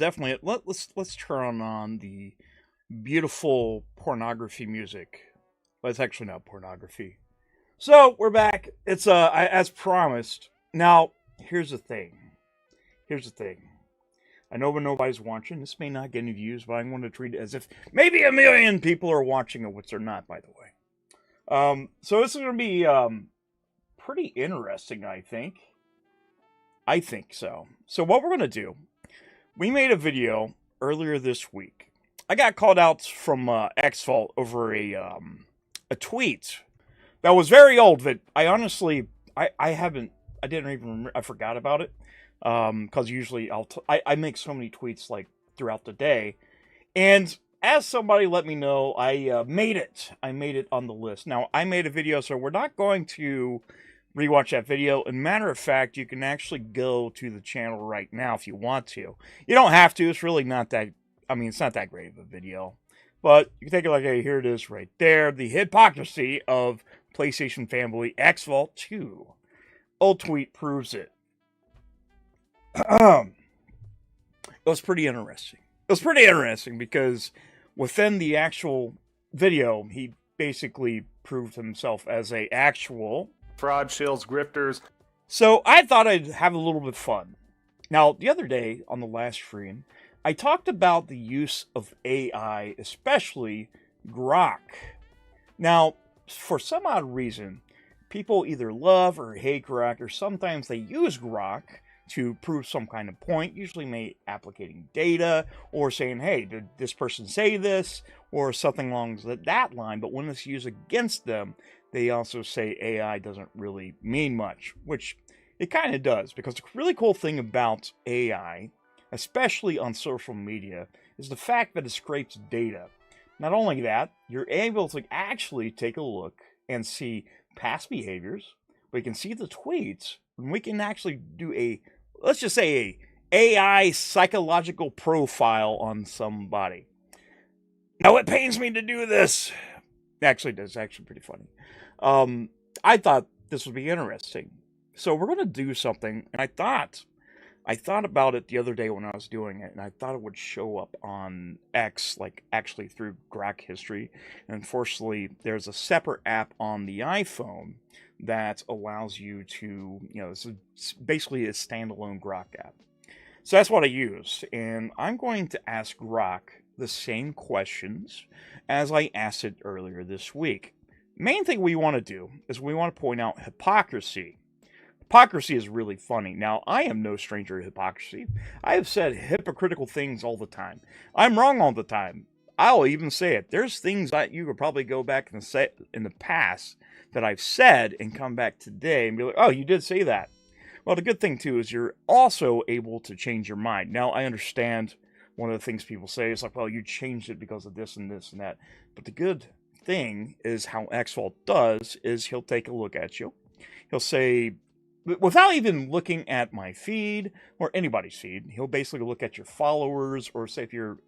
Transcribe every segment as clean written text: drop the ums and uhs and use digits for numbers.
definitely. Let's turn on the beautiful pornography music. But it's actually not pornography. So we're back. It's as promised. Now here's the thing. Here's the thing. I know when nobody's watching, this may not get any views, but I'm going to treat it as if maybe a million people are watching it, which they're not, by the way. So this is going to be pretty interesting, I think. I think so. So what we're going to do, we made a video earlier this week. I got called out from Xvault over a tweet that was very old. That I honestly, I didn't even remember. I forgot about it because usually I make so many tweets like throughout the day, and as somebody let me know, I made it. I made it on the list. Now I made a video, so we're not going to rewatch that video. And matter of fact, you can actually go to the channel right now if you want to. You don't have to. It's really not that. I mean, it's not that great of a video. But you can take it like, hey, here it is right there. The hypocrisy of PlayStation Fanboy Xvault 2. Old tweet proves it. It was pretty interesting. It was pretty interesting because within the actual video, he basically proved himself as a actual fraud, shills, grifters. So I thought I'd have a little bit of fun. Now, the other day on the last stream, I talked about the use of AI, especially Grock. Now, for some odd reason, people either love or hate Grock, or sometimes they use Grock to prove some kind of point, usually may applicating data, or saying, hey, did this person say this, or something along that line. But when it's used against them, they also say AI doesn't really mean much, which it kind of does, because the really cool thing about AI, especially on social media, is the fact that it scrapes data. Not only that, you're able to actually take a look and see past behaviors. We can see the tweets, and we can actually do let's just say a AI psychological profile on somebody. Now it pains me to do this. Actually, it's actually pretty funny. I thought this would be interesting. So we're going to do something, and I thought about it the other day when I was doing it, and I thought it would show up on X, like actually through Grock history. And unfortunately, there's a separate app on the iPhone that allows you to, this is basically a standalone Grock app. So that's what I use, and I'm going to ask Grock the same questions as I asked it earlier this week. Main thing we want to do is we want to point out hypocrisy. Hypocrisy is really funny. Now, I am no stranger to hypocrisy. I have said hypocritical things all the time. I'm wrong all the time. I'll even say it. There's things that you could probably go back and say in the past that I've said and come back today and be like, oh, you did say that. Well, the good thing, too, is you're also able to change your mind. Now, I understand one of the things people say is like, well, you changed it because of this and this and that. But the good thing is how Xvault does is he'll take a look at you. He'll say, without even looking at my feed or anybody's feed, he'll basically look at your followers, or say if you're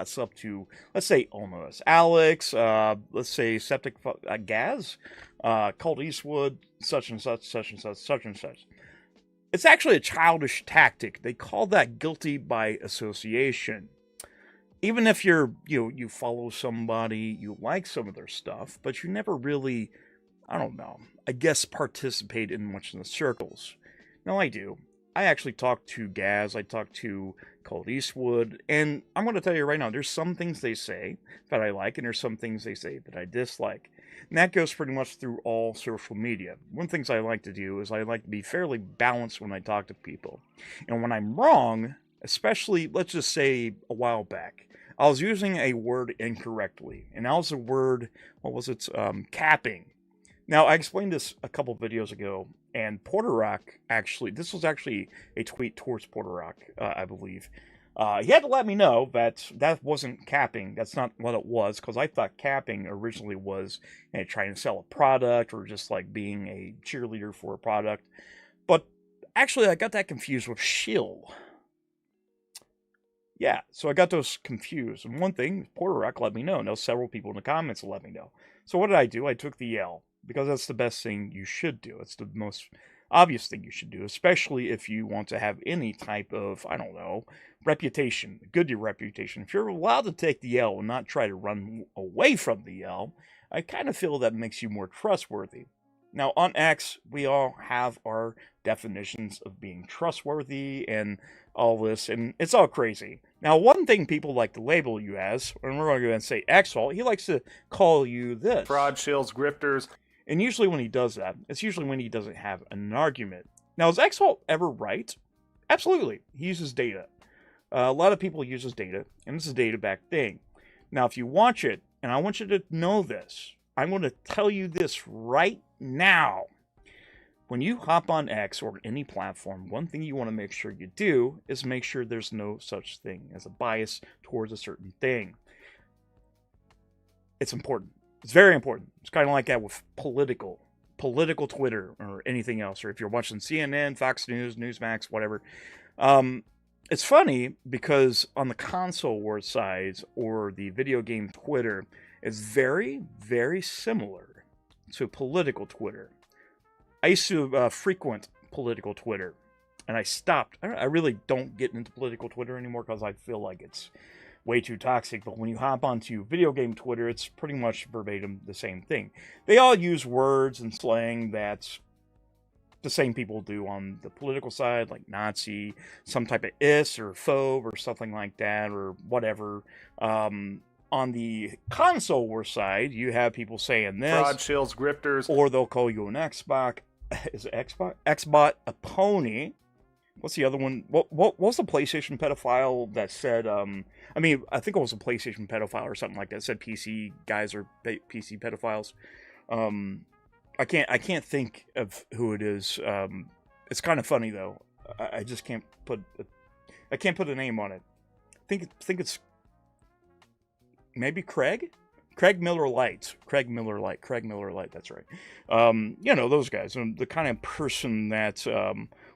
sub to, let's say, almost Alex, let's say Septic Gaz, Cult Eastwood, such and such, such and such, such and such. It's actually a childish tactic. They call that guilty by association. Even if you follow somebody, you like some of their stuff, but you never really, I don't know, I guess participate in much in the circles. No, I do. I actually talk to Gaz, I talk to Cold Eastwood, and I'm going to tell you right now, there's some things they say that I like, and there's some things they say that I dislike. And that goes pretty much through all social media. One of the things I like to do is I like to be fairly balanced when I talk to people. And when I'm wrong, especially, let's just say a while back, I was using a word incorrectly, and that was the word, what was it, capping. Now, I explained this a couple videos ago, and Portrock actually, this was actually a tweet towards Portrock, I believe. He had to let me know that that wasn't capping. That's not what it was, because I thought capping originally was trying to sell a product or just like being a cheerleader for a product. But actually, I got that confused with shill. Yeah, so I got those confused. And one thing, Portrock let me know. Now, several people in the comments let me know. So what did I do? I took the L, because that's the best thing you should do. It's the most obvious thing you should do, especially if you want to have any type of, I don't know, reputation, good reputation. If you're allowed to take the L and not try to run away from the L, I kind of feel that makes you more trustworthy. Now, on X, we all have our definitions of being trustworthy and all this, and it's all crazy. Now, one thing people like to label you as, and we're going to go and say Xvault, he likes to call you this. Fraud, shills, grifters. And usually when he does that, it's usually when he doesn't have an argument. Now, is Xvault ever right? Absolutely. He uses data. A lot of people use his data, and this is a data-backed thing. Now, if you watch it, and I want you to know this, I'm going to tell you this right now. When you hop on X or any platform, one thing you want to make sure you do is make sure there's no such thing as a bias towards a certain thing. It's important. It's very important. It's kind of like that with political Twitter or anything else, or if you're watching CNN, Fox News, Newsmax, whatever. It's funny because on the console war sides or the video game Twitter, it's very, very similar to political Twitter. I used to frequent political Twitter, and I stopped. I really don't get into political Twitter anymore because I feel like it's way too toxic. But when you hop onto video game Twitter, it's pretty much verbatim the same thing. They all use words and slang that the same people do on the political side, like Nazi, some type of is or phobe or something like that, or whatever. On the console war side, you have people saying this. Fraud, shills, grifters. Or they'll call you an Xbox. Is it Xbox? Xbot, a pony. What's the other one? What was the PlayStation pedophile that said, I think it was a PlayStation pedophile or something like that. It said PC guys are PC pedophiles. I can't think of who it is. It's kind of funny though. I just can't put a name on it. Think it's maybe Craig Miller Light. That's right. Those guys. The kind of person that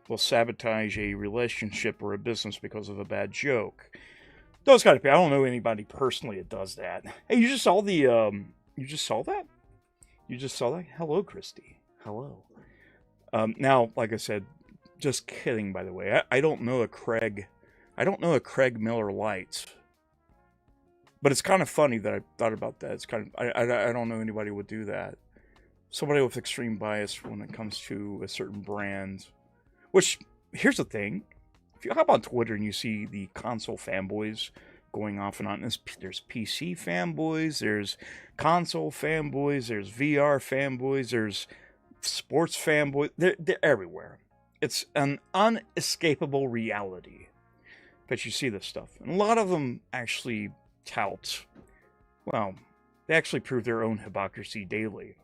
will sabotage a relationship or a business because of a bad joke. Those kind of people. I don't know anybody personally that does that. Hey, you just saw the. You just saw that? Hello, Christy. Hello. Now, like I said, just kidding. By the way, I don't know a Craig. I don't know a Craig Miller Light. But it's kind of funny that I thought about that. It's kind of I don't know anybody who would do that. Somebody with extreme bias when it comes to a certain brand. Which, here's the thing. If you hop on Twitter and you see the console fanboys going off and on, there's PC fanboys, there's console fanboys, there's VR fanboys, there's sports fanboys. They're everywhere. It's an unescapable reality that you see this stuff. And a lot of them actually tout. Well, they actually prove their own hypocrisy daily.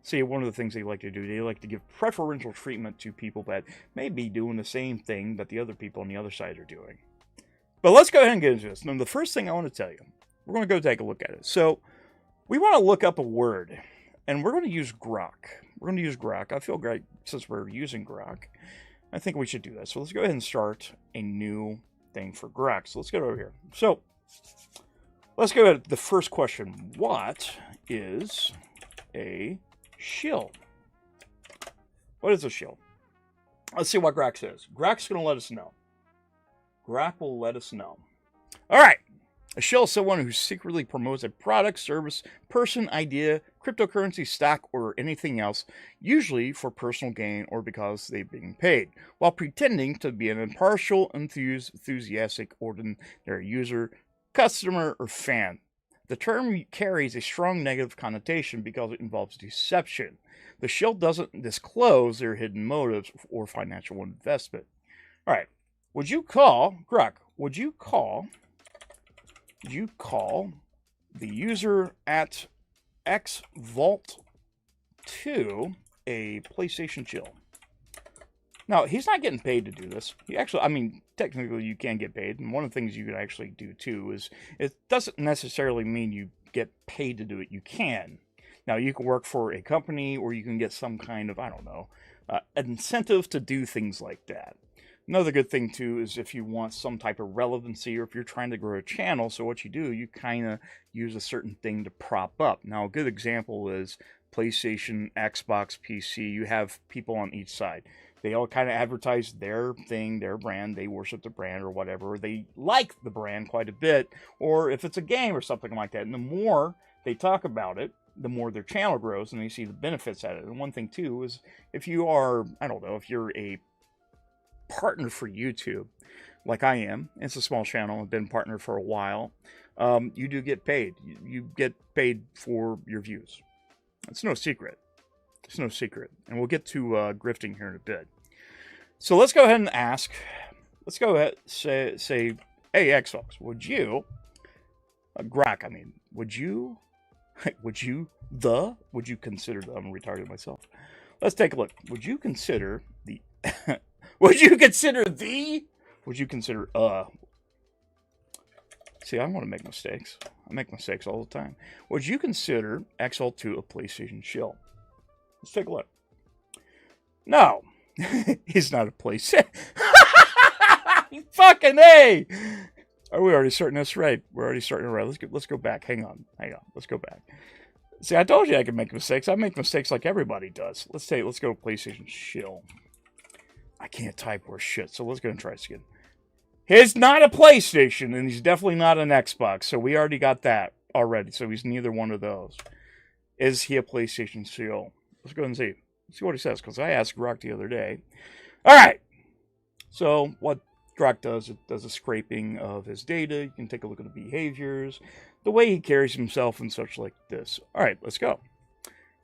See, one of the things they like to do, they like to give preferential treatment to people that may be doing the same thing that the other people on the other side are doing. But let's go ahead and get into this. Now, the first thing I want to tell you, we're going to go take a look at it. So, we want to look up a word, and we're going to use Grock. I feel great since we're using Grock. I think we should do that. So, let's go ahead and start a new thing for Grock. So, let's get over here. So, let's go at the first question. What is a shill? What is a shill? Let's see what Grock says. Grock's going to let us know. Grock will let us know. All right. A shill is someone who secretly promotes a product, service, person, idea, cryptocurrency, stock, or anything else, usually for personal gain or because they're being paid, while pretending to be an impartial, enthusiastic, ordinary user, customer, or fan. The term carries a strong negative connotation because it involves deception. The shill doesn't disclose their hidden motives or financial investment. All right. Grock, would you call the user at Xvault 2 a PlayStation Shill? Now, he's not getting paid to do this. Technically you can get paid, and one of the things you can actually do too is it doesn't necessarily mean you get paid to do it. You can. Now, you can work for a company, or you can get some kind of, incentive to do things like that. Another good thing, too, is if you want some type of relevancy or if you're trying to grow a channel, so what you do, you kind of use a certain thing to prop up. Now, a good example is PlayStation, Xbox, PC, you have people on each side. They all kind of advertise their thing, their brand. They worship the brand or whatever. Or they like the brand quite a bit. Or if it's a game or something like that. And the more they talk about it, the more their channel grows and they see the benefits at it. And one thing, too, is if you are, I don't know, if you're a partner for YouTube, like I am, it's a small channel, I've been partner for a while, you do get paid. You get paid for your views. It's no secret. It's no secret. And we'll get to grifting here in a bit. So let's go ahead and ask. Let's go ahead and say, hey, Xbox, would you, Grock, I mean, would you consider, I'm retarded myself. Let's take a look. Would you consider see, I want to make mistakes. I make mistakes all the time. Would you consider Xvault 2 a PlayStation Shill? Let's take a look. No, he's not a PlayStation. Fucking A! Are we already starting this right? We're already starting it right. Let's go back. Hang on. Let's go back. See, I told you I could make mistakes. I make mistakes like everybody does. Let's go to PlayStation Shill. I can't type worth shit, so let's go and try this again. He's not a PlayStation, and he's definitely not an Xbox, so we already got that already, so he's neither one of those. Is he a PlayStation Shill? Let's go and see. See what he says, because I asked Grock the other day. All right. So what Grock does, it does a scraping of his data. You can take a look at the behaviors, the way he carries himself, and such like this. All right, let's go.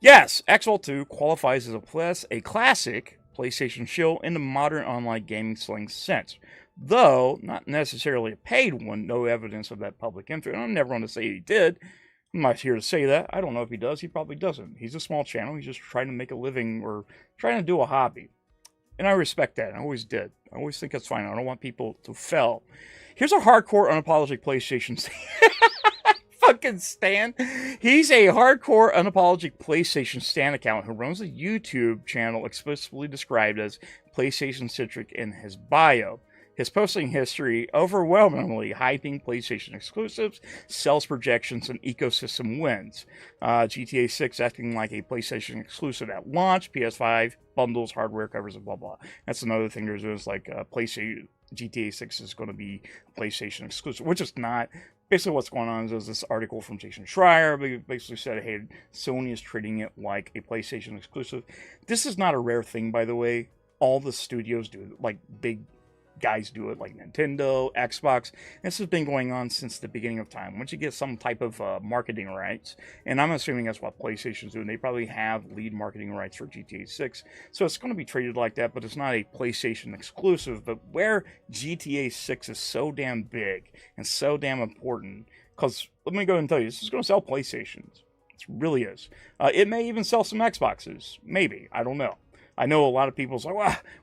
Yes, Xvault 2 qualifies as a classic PlayStation Shill in the modern online gaming slang sense, though not necessarily a paid one. No evidence of that public interest. I'm never going to say he did. I'm not here to say that. I don't know if he does. He probably doesn't. He's a small channel. He's just trying to make a living or trying to do a hobby. And I respect that. I always did. I always think that's fine. I don't want people to fail. Here's a hardcore, unapologetic PlayStation fucking stan. He's a hardcore, unapologetic PlayStation stan account who runs a YouTube channel explicitly described as PlayStation-centric in his bio. His posting history overwhelmingly hyping PlayStation exclusives, sales projections, and ecosystem wins. GTA 6 acting like a PlayStation exclusive at launch, PS5 bundles, hardware covers, and blah blah. That's another thing they're doing. Is like PlayStation GTA 6 is going to be PlayStation exclusive, which is not. Basically, what's going on is this article from Jason Schreier basically said, hey, Sony is treating it like a PlayStation exclusive. This is not a rare thing, by the way. All the studios do it, like big guys do it, like Nintendo, Xbox. This has been going on since the beginning of time. Once you get some type of marketing rights, and I'm assuming that's what PlayStation's doing, they probably have lead marketing rights for GTA 6. So it's going to be treated like that, but it's not a PlayStation exclusive. But where GTA 6 is so damn big and so damn important, because let me go and tell you, this is going to sell PlayStations. It really is. It may even sell some Xboxes. Maybe. I don't know. I know a lot of people say,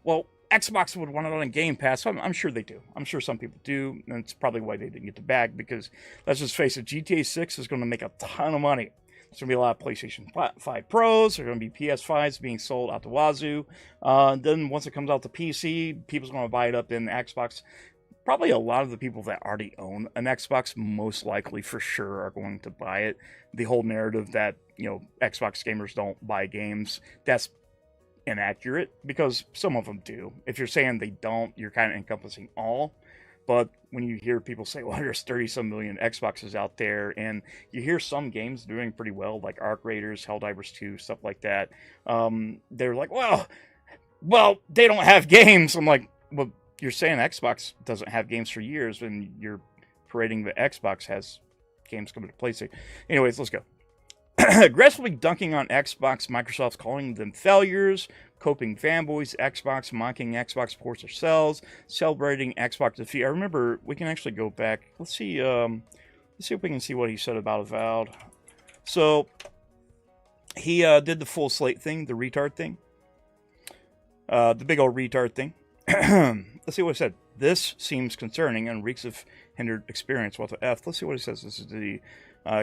well, Xbox would want it on a Game Pass. I'm sure they do. I'm sure some people do, and it's probably why they didn't get the bag, because let's just face it, GTA 6 is going to make a ton of money. There's going to be a lot of PlayStation 5 Pros. There are going to be PS5s being sold out to wazoo. Then once it comes out to PC, people's going to buy it up in Xbox. Probably a lot of the people that already own an Xbox, most likely for sure, are going to buy it. The whole narrative that, Xbox gamers don't buy games, that's inaccurate, because some of them do. If you're saying they don't, you're kind of encompassing all. But when you hear people say, well, there's 30-some million Xboxes out there, and you hear some games doing pretty well, like Arc Raiders, Helldivers 2, stuff like that, they're like, well, they don't have games. I'm like, well, you're saying Xbox doesn't have games for years, and you're parading that Xbox has games coming to PlayStation. Anyways, let's go. Aggressively dunking on Xbox, Microsoft calling them failures, coping fanboys, Xbox, mocking Xbox ports or sells, celebrating Xbox defeat. I remember, we can actually go back. Let's see if we can see what he said about Avowed. So, he did the full slate thing, the retard thing. The big old retard thing. Let's see what he said. This seems concerning and reeks of hindered experience. What the F? Let's see what he says. This is the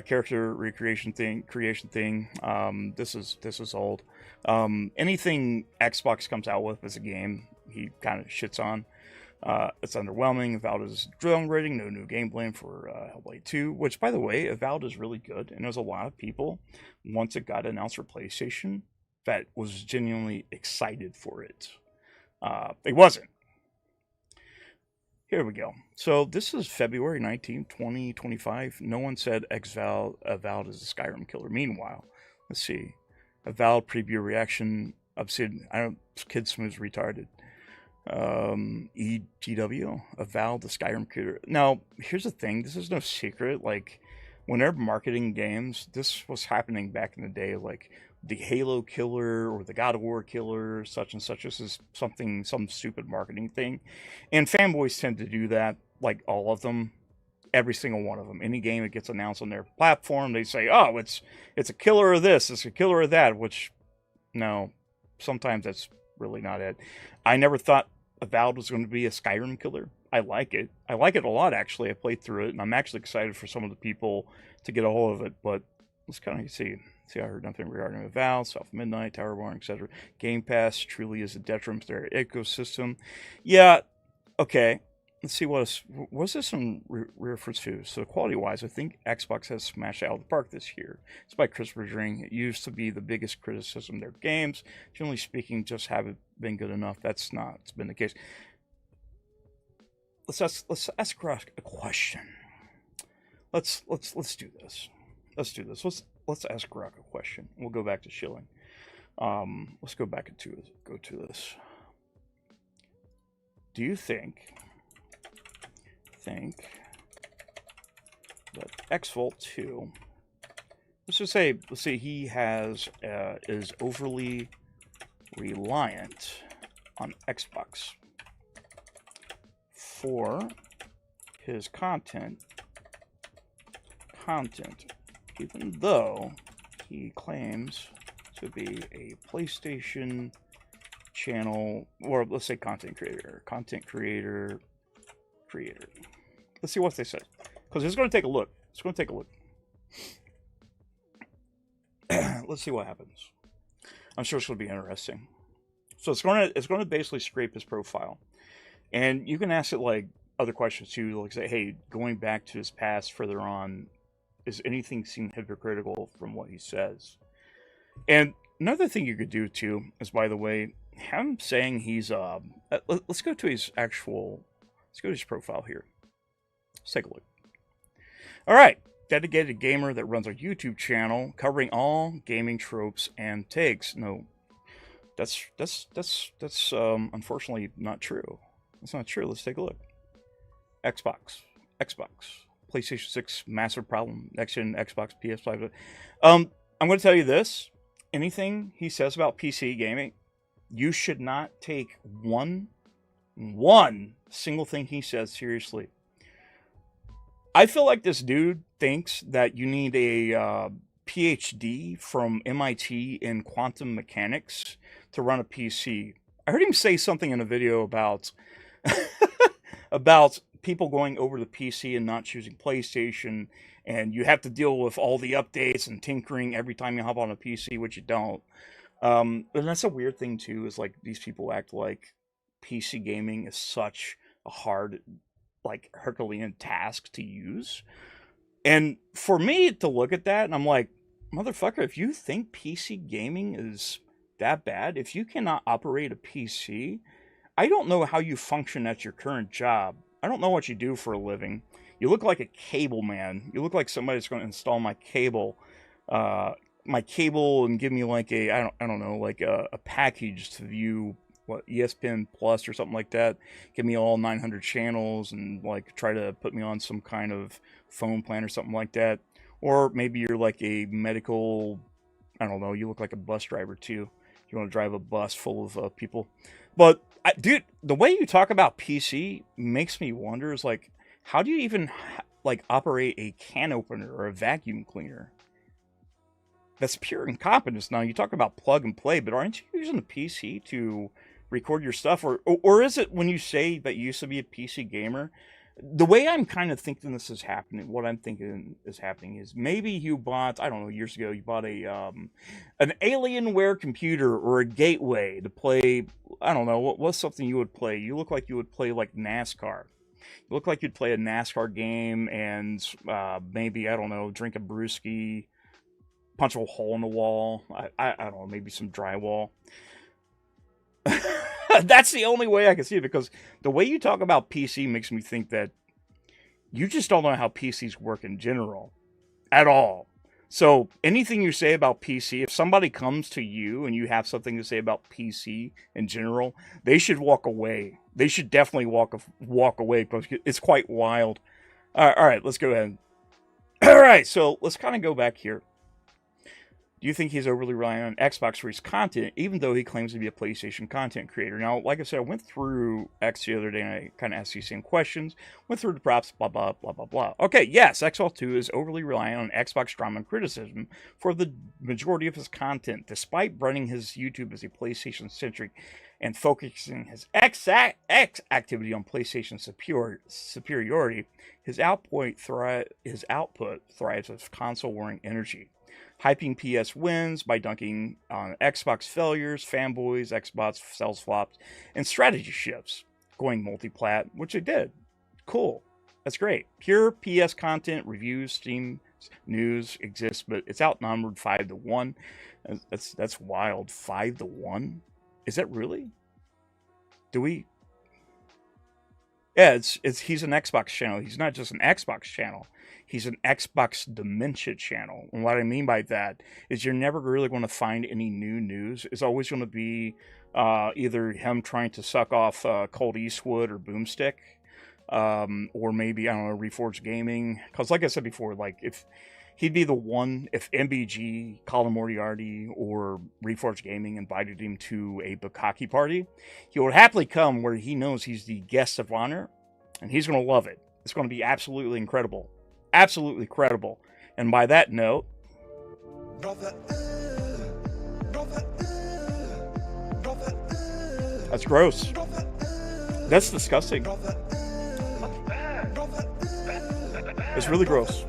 character creation thing. This is old. Anything Xbox comes out with as a game, he kind of shits on. It's underwhelming. Avowed is downgrading. No new gameplay for Hellblade 2, which, by the way, Avowed is really good. And there's a lot of people, once it got announced for PlayStation, that was genuinely excited for it. It wasn't. Here we go. So this is February 19th, 2025. No one said Avowed is a Skyrim killer. Meanwhile, let's see. Avowed preview reaction. Obsidian. Kid Smooth's retarded. EGW. Avowed the Skyrim killer. Now, here's the thing. This is no secret. Like, when they're marketing games, this was happening back in the day. Like, the Halo killer or the God of War killer, such and such. This is some stupid marketing thing. And fanboys tend to do that, like all of them, every single one of them. Any game that gets announced on their platform, they say, oh, it's a killer of this, it's a killer of that, which, no, sometimes that's really not it. I never thought Avowed was going to be a Skyrim killer. I like it. I like it a lot, actually. I played through it, and I'm actually excited for some of the people to get a hold of it, but let's kind of see. I heard nothing regarding Avowed, South Midnight, Tower War, etc. Game Pass truly is a detriment to their ecosystem. Yeah, okay. Let's see what's this in reference to. So quality-wise, I think Xbox has smashed out of the park this year. It's by Christopher Dring. It used to be the biggest criticism of their games. Generally speaking, just haven't been good enough. That's not been the case. Let's ask Grock a question. Let's do this. Let's do this. Let's ask Grock a question. We'll go back to shilling. Let's go back to this. Do you think that Xvault 2, let's say he is overly reliant on Xbox for his content, even though he claims to be a PlayStation channel, or let's say content creator. Let's see what they said, because it's going to take a look. Let's see what happens. I'm sure it's going to be interesting. So it's going to basically scrape his profile, and you can ask it like other questions too, like say, hey, going back to his past further on, is anything seem hypocritical from what he says? And another thing you could do too is, by the way, him saying he's let's go to his profile here. Let's take a look. All right, dedicated gamer that runs a YouTube channel covering all gaming tropes and takes. No, that's unfortunately not true. That's not true. Let's take a look. Xbox, PlayStation 6, massive problem. Next gen Xbox, PS5. I'm going to tell you this. Anything he says about PC gaming, you should not take one single thing he says seriously. I feel like this dude thinks that you need a PhD from MIT in quantum mechanics to run a PC. I heard him say something in a video about about people going over to PC and not choosing PlayStation, and you have to deal with all the updates and tinkering every time you hop on a PC, which you don't. And that's a weird thing too, is like these people act like PC gaming is such a hard, like Herculean task to use. And for me to look at that, and I'm like, motherfucker, if you think PC gaming is that bad, if you cannot operate a PC, I don't know how you function at your current job. I don't know what you do for a living. You look like a cable man. You look like somebody's going to install my cable, and give me like I don't know, like a package to view what, ESPN Plus or something like that. Give me all 900 channels and like try to put me on some kind of phone plan or something like that. Or maybe you're like a medical, I don't know, you look like a bus driver too. You want to drive a bus full of people. But dude, the way you talk about PC makes me wonder, is like, how do you even like operate a can opener or a vacuum cleaner? That's pure incompetence. Now you talk about plug and play, but aren't you using a PC to record your stuff? Or is it, when you say that you used to be a PC gamer, the way I'm kind of thinking this is happening, what I'm thinking is happening is maybe you bought, I don't know, years ago, you bought a an Alienware computer or a gateway to play, I don't know, what's something you would play? You look like you would play like NASCAR. You look like you'd play a NASCAR game and maybe, I don't know, drink a brewski, punch a hole in the wall. I don't know, maybe some drywall. That's the only way I can see it, because the way you talk about PC makes me think that you just don't know how PCs work in general at all. So anything you say about PC, if somebody comes to you and you have something to say about PC in general, they should walk away. They should definitely walk away, because it's quite wild. All right, let's go ahead. All right, so let's kind of go back here. Do you think he's overly reliant on Xbox for his content, even though he claims to be a PlayStation content creator? Now, like I said, I went through X the other day, and I kind of asked these same questions. Went through the props, blah, blah, blah, blah, blah. Okay, yes, Xvault 2 is overly reliant on Xbox drama and criticism for the majority of his content, despite running his YouTube as a PlayStation-centric and focusing his X activity on PlayStation superiority. His output thrives with console-warring energy, hyping PS wins by dunking on Xbox failures, fanboys, Xbox sales flops, and strategy shifts, going multi-plat, which they did. Cool. That's great. Pure PS content, reviews, Steam news exists, but it's outnumbered 5-1. That's wild. 5-1? Is that really? Do we? Yeah, he's an Xbox channel. He's not just an Xbox channel. He's an Xbox dementia channel. And what I mean by that is you're never really going to find any new news. It's always going to be either him trying to suck off Colt Eastwood or Boomstick, or maybe, I don't know, Reforged Gaming. Because like I said before, like if he'd be the one, if MBG, Colin Moriarty, or Reforged Gaming invited him to a bukkake party, he would happily come where he knows he's the guest of honor, and he's going to love it. It's going to be absolutely incredible. Absolutely credible. And by that note, that's gross. That's disgusting. It's really gross.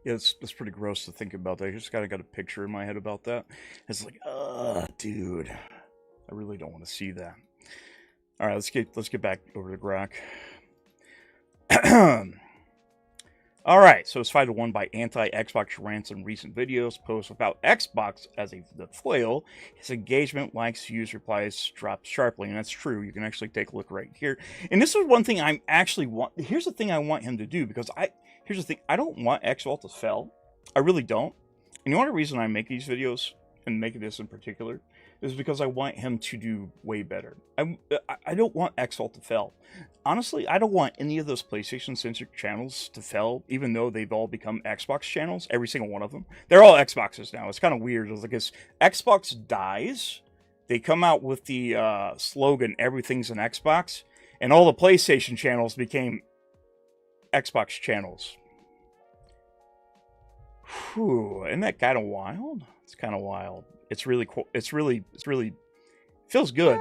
Yeah, it's pretty gross to think about that. I just kind of got a picture in my head about that. It's like, dude, I really don't want to see that. All right, let's get back over to Grock. All right, so it's 5-1 by anti-Xbox rants in recent videos. Posts without Xbox as the foil. His engagement, likes, views, replies dropped sharply, and that's true. You can actually take a look right here. And this is one thing I'm actually here's the thing I want him to do, because here's the thing, I don't want Xvault to fail. I really don't. And the only reason I make these videos, and make this in particular, is because I want him to do way better. I don't want Xvault to fail. Honestly, I don't want any of those PlayStation-centric channels to fail, even though they've all become Xbox channels, every single one of them. They're all Xboxes now. It's kind of weird. It's like, as Xbox dies, they come out with the slogan, everything's an Xbox, and all the PlayStation channels became Xbox channels. Whew, isn't that kind of wild? It's kind of wild. It's really cool. It's really feels good.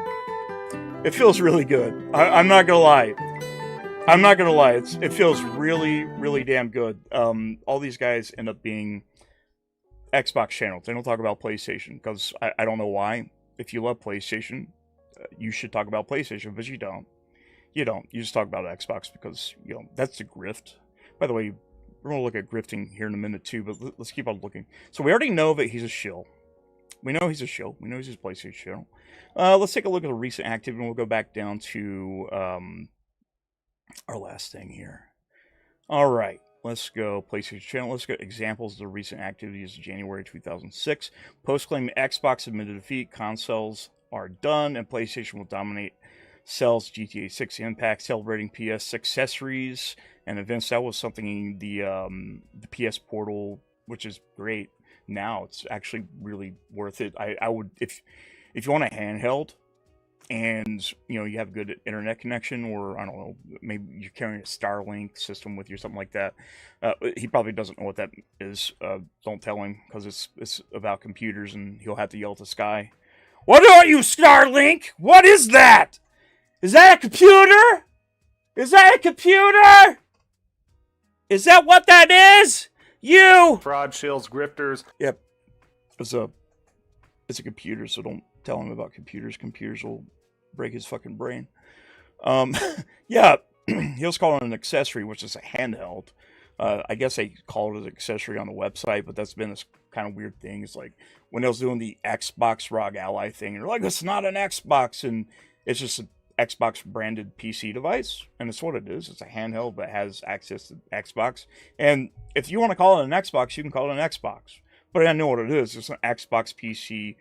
It feels really good. I'm not gonna lie. It feels really damn good. All these guys end up being Xbox channels. They don't talk about PlayStation, because I don't know why. If you love PlayStation, you should talk about PlayStation, but you don't. You don't. You just talk about Xbox because, you know, that's the grift. By the way, we're going to look at grifting here in a minute too, but let's keep on looking. So we already know that he's a shill. We know he's a shill. We know he's a PlayStation shill. Let's take a look at the recent activity, and we'll go back down to our last thing here. All right. Let's go PlayStation channel. Let's go examples of the recent activities of January 2006. Post claim Xbox admitted defeat. Consoles are done, and PlayStation will dominate sales. GTA 6 Impact celebrating PS accessories and events. That was something in the PS Portal, which is great. Now it's actually really worth it. I would, if you want a handheld, and you have a good internet connection, or I don't know, maybe you're carrying a Starlink system with you or something like that. He probably doesn't know what that is. Don't tell him, because it's about computers, and he'll have to yell at the sky. What are you, Starlink? What is that? Is that a computer? Is that a computer? Is that what that is? You! Fraud, shills, grifters. Yep. It's a computer, so don't tell him about computers. Computers will break his fucking brain. Yeah, he was calling it an accessory, which is a handheld. I guess they call it an accessory on the website, but that's been this kind of weird thing. It's like when I was doing the Xbox ROG Ally thing, and they're like, it's not an Xbox, and it's just an Xbox branded PC device, and it's what it is. It's a handheld that has access to Xbox, and if you want to call it an Xbox, you can call it an Xbox. But I know what it is. It's an Xbox PC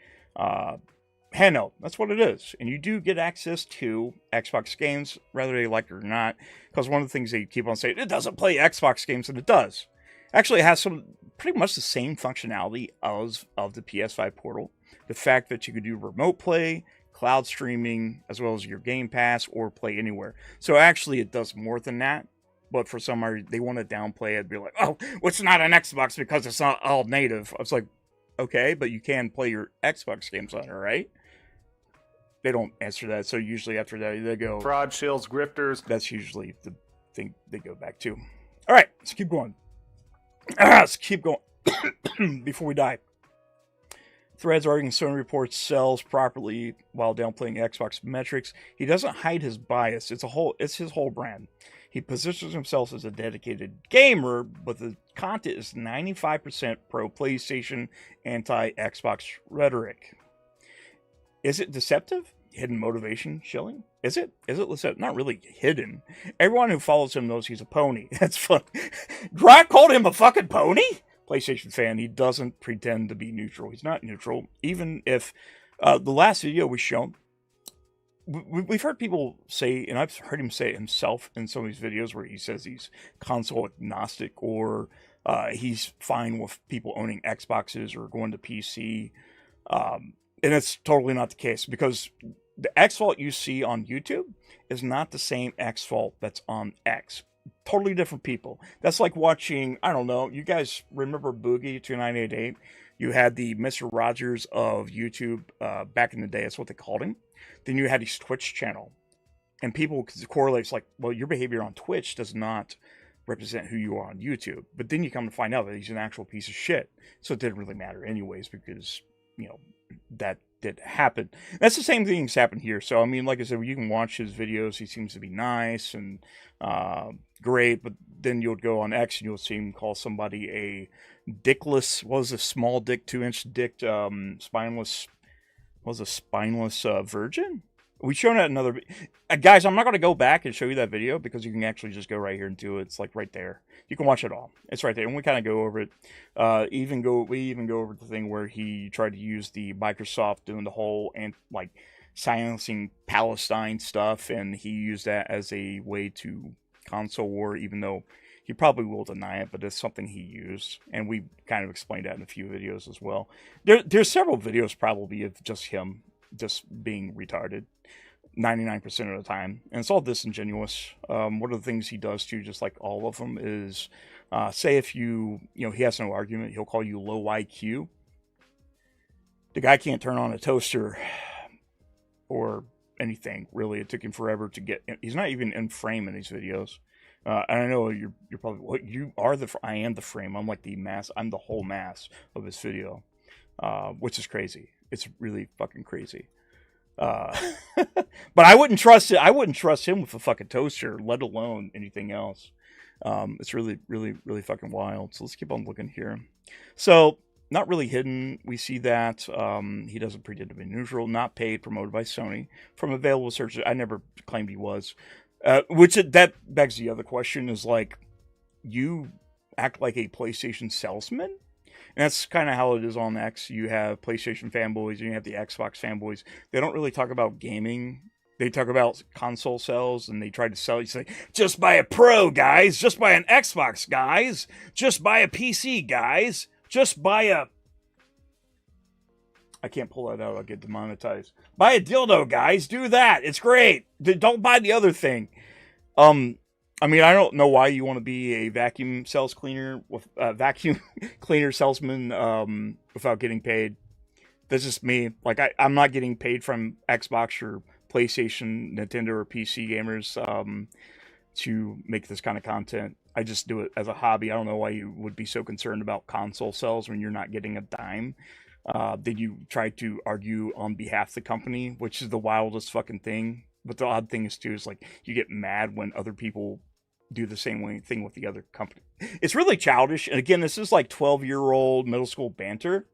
handheld. That's what it is. And you do get access to Xbox games, whether they like it or not. Because one of the things they keep on saying, it doesn't play Xbox games, and it does. Actually, it has some pretty much the same functionality of the PS5 Portal. The fact that you could do remote play, cloud streaming, as well as your Game Pass, or play anywhere. So actually, it does more than that. But for some reason, they want to downplay it, be like, oh, it's not an Xbox because it's not all native. I was like, okay, but you can play your Xbox games on it, right? They don't answer that, so usually after that, they go... Fraud, shills, grifters. That's usually the thing they go back to. All right, let's keep going. Let's keep going before we die. Threads arguing Sony reports sells properly while downplaying Xbox metrics. He doesn't hide his bias. It's his whole brand. He positions himself as a dedicated gamer, but the content is 95% pro PlayStation, anti-Xbox rhetoric. Is it deceptive? Hidden motivation shilling? Is it? Is it deceptive? Not really hidden. Everyone who follows him knows he's a pony. That's fun. Grock called him a fucking pony? PlayStation fan, he doesn't pretend to be neutral. He's not neutral. Even if the last video we shown, we've heard people say, and I've heard him say it himself in some of these videos where he says he's console agnostic, or he's fine with people owning Xboxes or going to PC. And it's totally not the case, because the Xvault you see on YouTube is not the same Xvault that's on X. Totally different people. That's like watching, I don't know, you guys remember Boogie2988? You had the Mr. Rogers of YouTube back in the day. That's what they called him. Then you had his Twitch channel. And people correlate, it's like, well, your behavior on Twitch does not represent who you are on YouTube. But then you come to find out that he's an actual piece of shit. So it didn't really matter anyways, because, that did happen. That's the same thing that's happened here. So, I mean, like I said, you can watch his videos. He seems to be nice and great, but then you'll go on X and you'll see him call somebody a dickless, what was a small dick, 2-inch dick, spineless, what was a spineless virgin? We shown that another... guys, I'm not going to go back and show you that video, because you can actually just go right here and do it. It's like right there. You can watch it all. It's right there. And we kind of go over it. We even go over the thing where he tried to use the Microsoft doing the whole, and like silencing Palestine stuff. And he used that as a way to console war, even though he probably will deny it, but it's something he used. And we kind of explained that in a few videos as well. There's several videos probably of just him just being retarded 99% of the time, and it's all disingenuous. One of the things he does too, just like all of them, is say if he has no argument, he'll call you low IQ. The guy can't turn on a toaster or anything really. It took him forever to get. He's not even in frame in these videos. And I know you're probably, what, you are I am the frame. I'm like the mass. I'm the whole mass of this video, which is crazy. It's really fucking crazy. But I wouldn't trust it. I wouldn't trust him with a fucking toaster, let alone anything else. It's really, really, really fucking wild. So let's keep on looking here. So not really hidden. We see that he doesn't pretend to be neutral. Not paid. Promoted by Sony from available searches. I never claimed he was. That begs the other question: is like, you act like a PlayStation salesman. And that's kind of how it is on X. You have PlayStation fanboys and you have the Xbox fanboys. They don't really talk about gaming. They talk about console sales, and they try to sell you. Say, just buy a Pro, guys. Just buy an Xbox, guys. Just buy a PC, guys. Just buy a I can't pull that out. I'll get demonetized. Buy a dildo, guys. Do that. It's great. Don't buy the other thing. I mean, I don't know why you want to be a vacuum sales cleaner with vacuum cleaner salesman without getting paid. That's just me. Like I'm not getting paid from Xbox or PlayStation, Nintendo, or PC gamers to make this kind of content. I just do it as a hobby. I don't know why you would be so concerned about console sales when you're not getting a dime. Then you try to argue on behalf of the company, which is the wildest fucking thing. But the odd thing is too is like you get mad when other people do the same thing with the other company. It's really childish. And again, this is like 12-year-old middle school banter.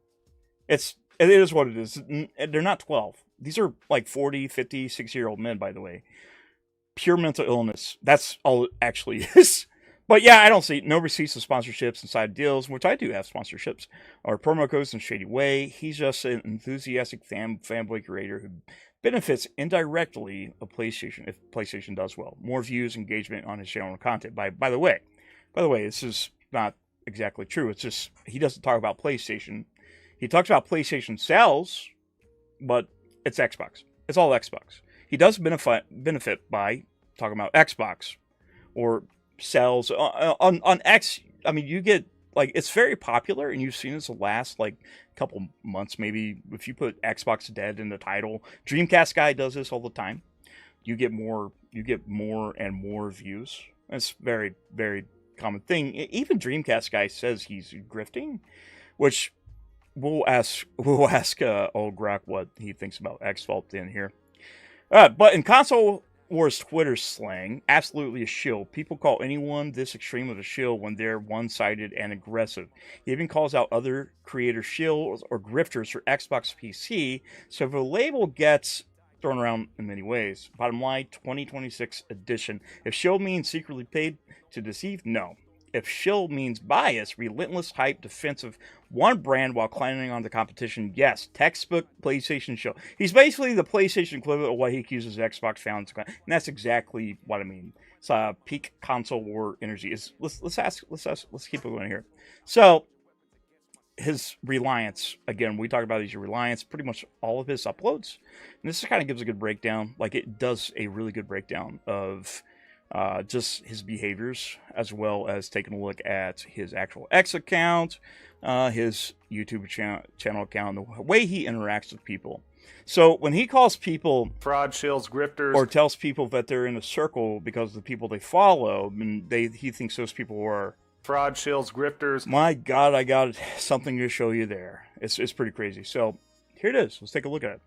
It is what it is. They're not 12. These are like 40, 50, 60-year-old men, by the way. Pure mental illness. That's all it actually is. But yeah, I don't see no receipts of sponsorships and side deals, which I do have sponsorships, or promo codes in a shady way. He's just an enthusiastic fanboy creator who benefits indirectly of PlayStation if PlayStation does well. More views, engagement on his channel and content. By the way, this is not exactly true. It's just he doesn't talk about PlayStation. He talks about PlayStation sales, but it's Xbox. It's all Xbox. He does benefit by talking about Xbox or sales on X. I mean, you get like it's very popular, and you've seen this the last like couple months. Maybe if you put Xbox Dead in the title, Dreamcast guy does this all the time. You get more and more views. It's very, very common thing. Even Dreamcast guy says he's grifting, which we'll ask old Grock what he thinks about Xvault in here. But in console wars Twitter slang, absolutely a shill. People call anyone this extreme of a shill when they're one-sided and aggressive. He even calls out other creators shills or grifters for Xbox PC, so the label gets thrown around in many ways. Bottom line, 2026 edition. If shill means secretly paid to deceive, no. If shill means bias, relentless hype, defensive, one brand while climbing on the competition, yes, textbook PlayStation shill. He's basically the PlayStation equivalent of what he accuses Xbox fans, and that's exactly what I mean. It's peak console war energy. Let's keep it going here. So his reliance, again, we talked about his reliance, pretty much all of his uploads, and this kind of gives a good breakdown. Like it does a really good breakdown of just his behaviors, as well as taking a look at his actual X account, his YouTube channel account, the way he interacts with people. So when he calls people fraud, shills, grifters, or tells people that they're in a circle because of the people they follow, and he thinks those people are fraud, shills, grifters. My God, I got something to show you there. It's pretty crazy. So here it is. Let's take a look at it.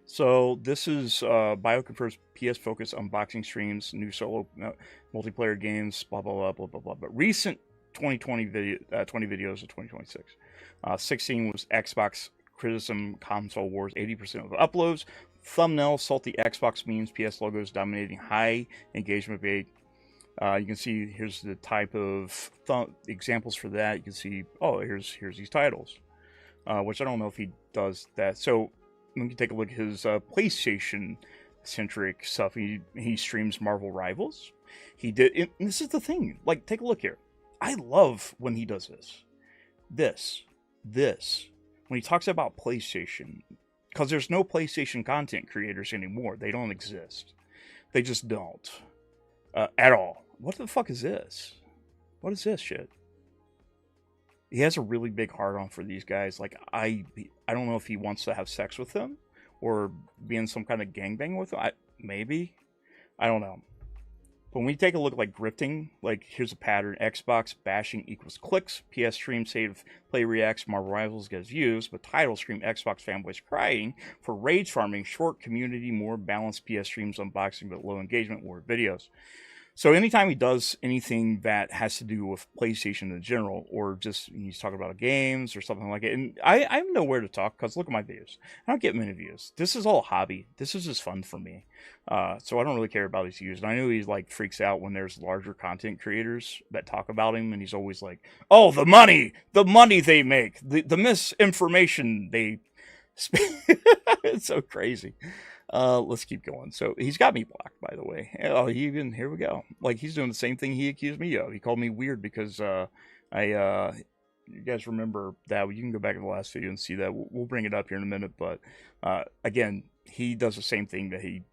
So this is BioConfirm's PS Focus unboxing streams, new solo multiplayer games, blah, blah, blah, blah, blah, blah. But recent 2020 videos of 2026. 16 was Xbox criticism, console wars, 80% of the uploads. Thumbnails, salty Xbox memes, PS logos dominating, high engagement rate. You can see here's the type of examples for that. You can see, oh, here's these titles, which I don't know if he does that. So we can take a look at his PlayStation-centric stuff. He streams Marvel Rivals. He did, and this is the thing. Like, take a look here. I love when he does this. When he talks about PlayStation, because there's no PlayStation content creators anymore. They don't exist. They just don't at all. What the fuck is this? What is this shit? He has a really big heart on for these guys. Like, I don't know if he wants to have sex with them or be in some kind of gangbang with them. Maybe. I don't know. But when we take a look at, like, grifting, like, here's a pattern. Xbox bashing equals clicks. PS stream save play reacts. Marvel Rivals gets views. But title scream Xbox fanboys crying. For rage farming, short community, more balanced PS streams unboxing, but low engagement, more videos. So anytime he does anything that has to do with PlayStation in general, or just he's talking about games or something like it, and I have nowhere to talk because look at my views. I don't get many views. This is all hobby. This is just fun for me. So I don't really care about his views. And I know he like freaks out when there's larger content creators that talk about him, and he's always like, "Oh, the money they make, the misinformation they." It's so crazy. Let's keep going. So he's got me blocked, by the way. Oh, here we go. Like, he's doing the same thing he accused me of. He called me weird because I you guys remember that, you can go back to the last video and see that. We'll bring it up here in a minute. But again, he does the same thing that he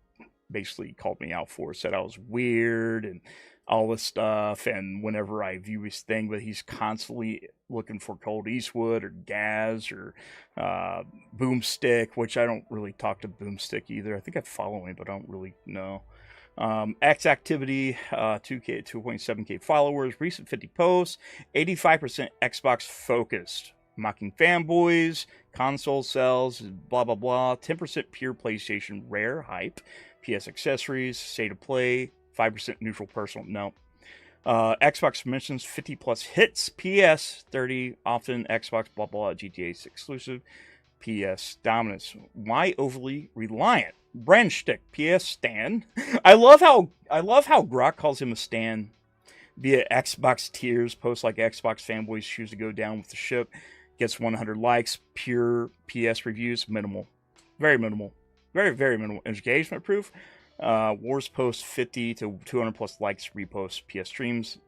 basically called me out for, said I was weird and all this stuff. And whenever I view his thing, but he's constantly looking for Cold Eastwood or Gaz or Boomstick, which I don't really talk to Boomstick either. I think I follow him, but I don't really know. X activity, 2.7k followers, recent 50 posts, 85% Xbox focused, mocking fanboys, console sales, blah blah blah, 10% pure PlayStation rare hype, PS accessories, state of play, 5% neutral personal, no. Xbox mentions 50 plus hits, PS 30 often, Xbox blah blah, GTA exclusive, PS dominance. Why overly reliant? Brand shtick, PS stan. I love how Grock calls him a stan via Xbox tiers. Posts like Xbox fanboys choose to go down with the ship. Gets 100 likes. Pure PS reviews, minimal, very minimal, very minimal. Engagement proof. Wars post 50 to 200 plus likes. Reposts. PS streams,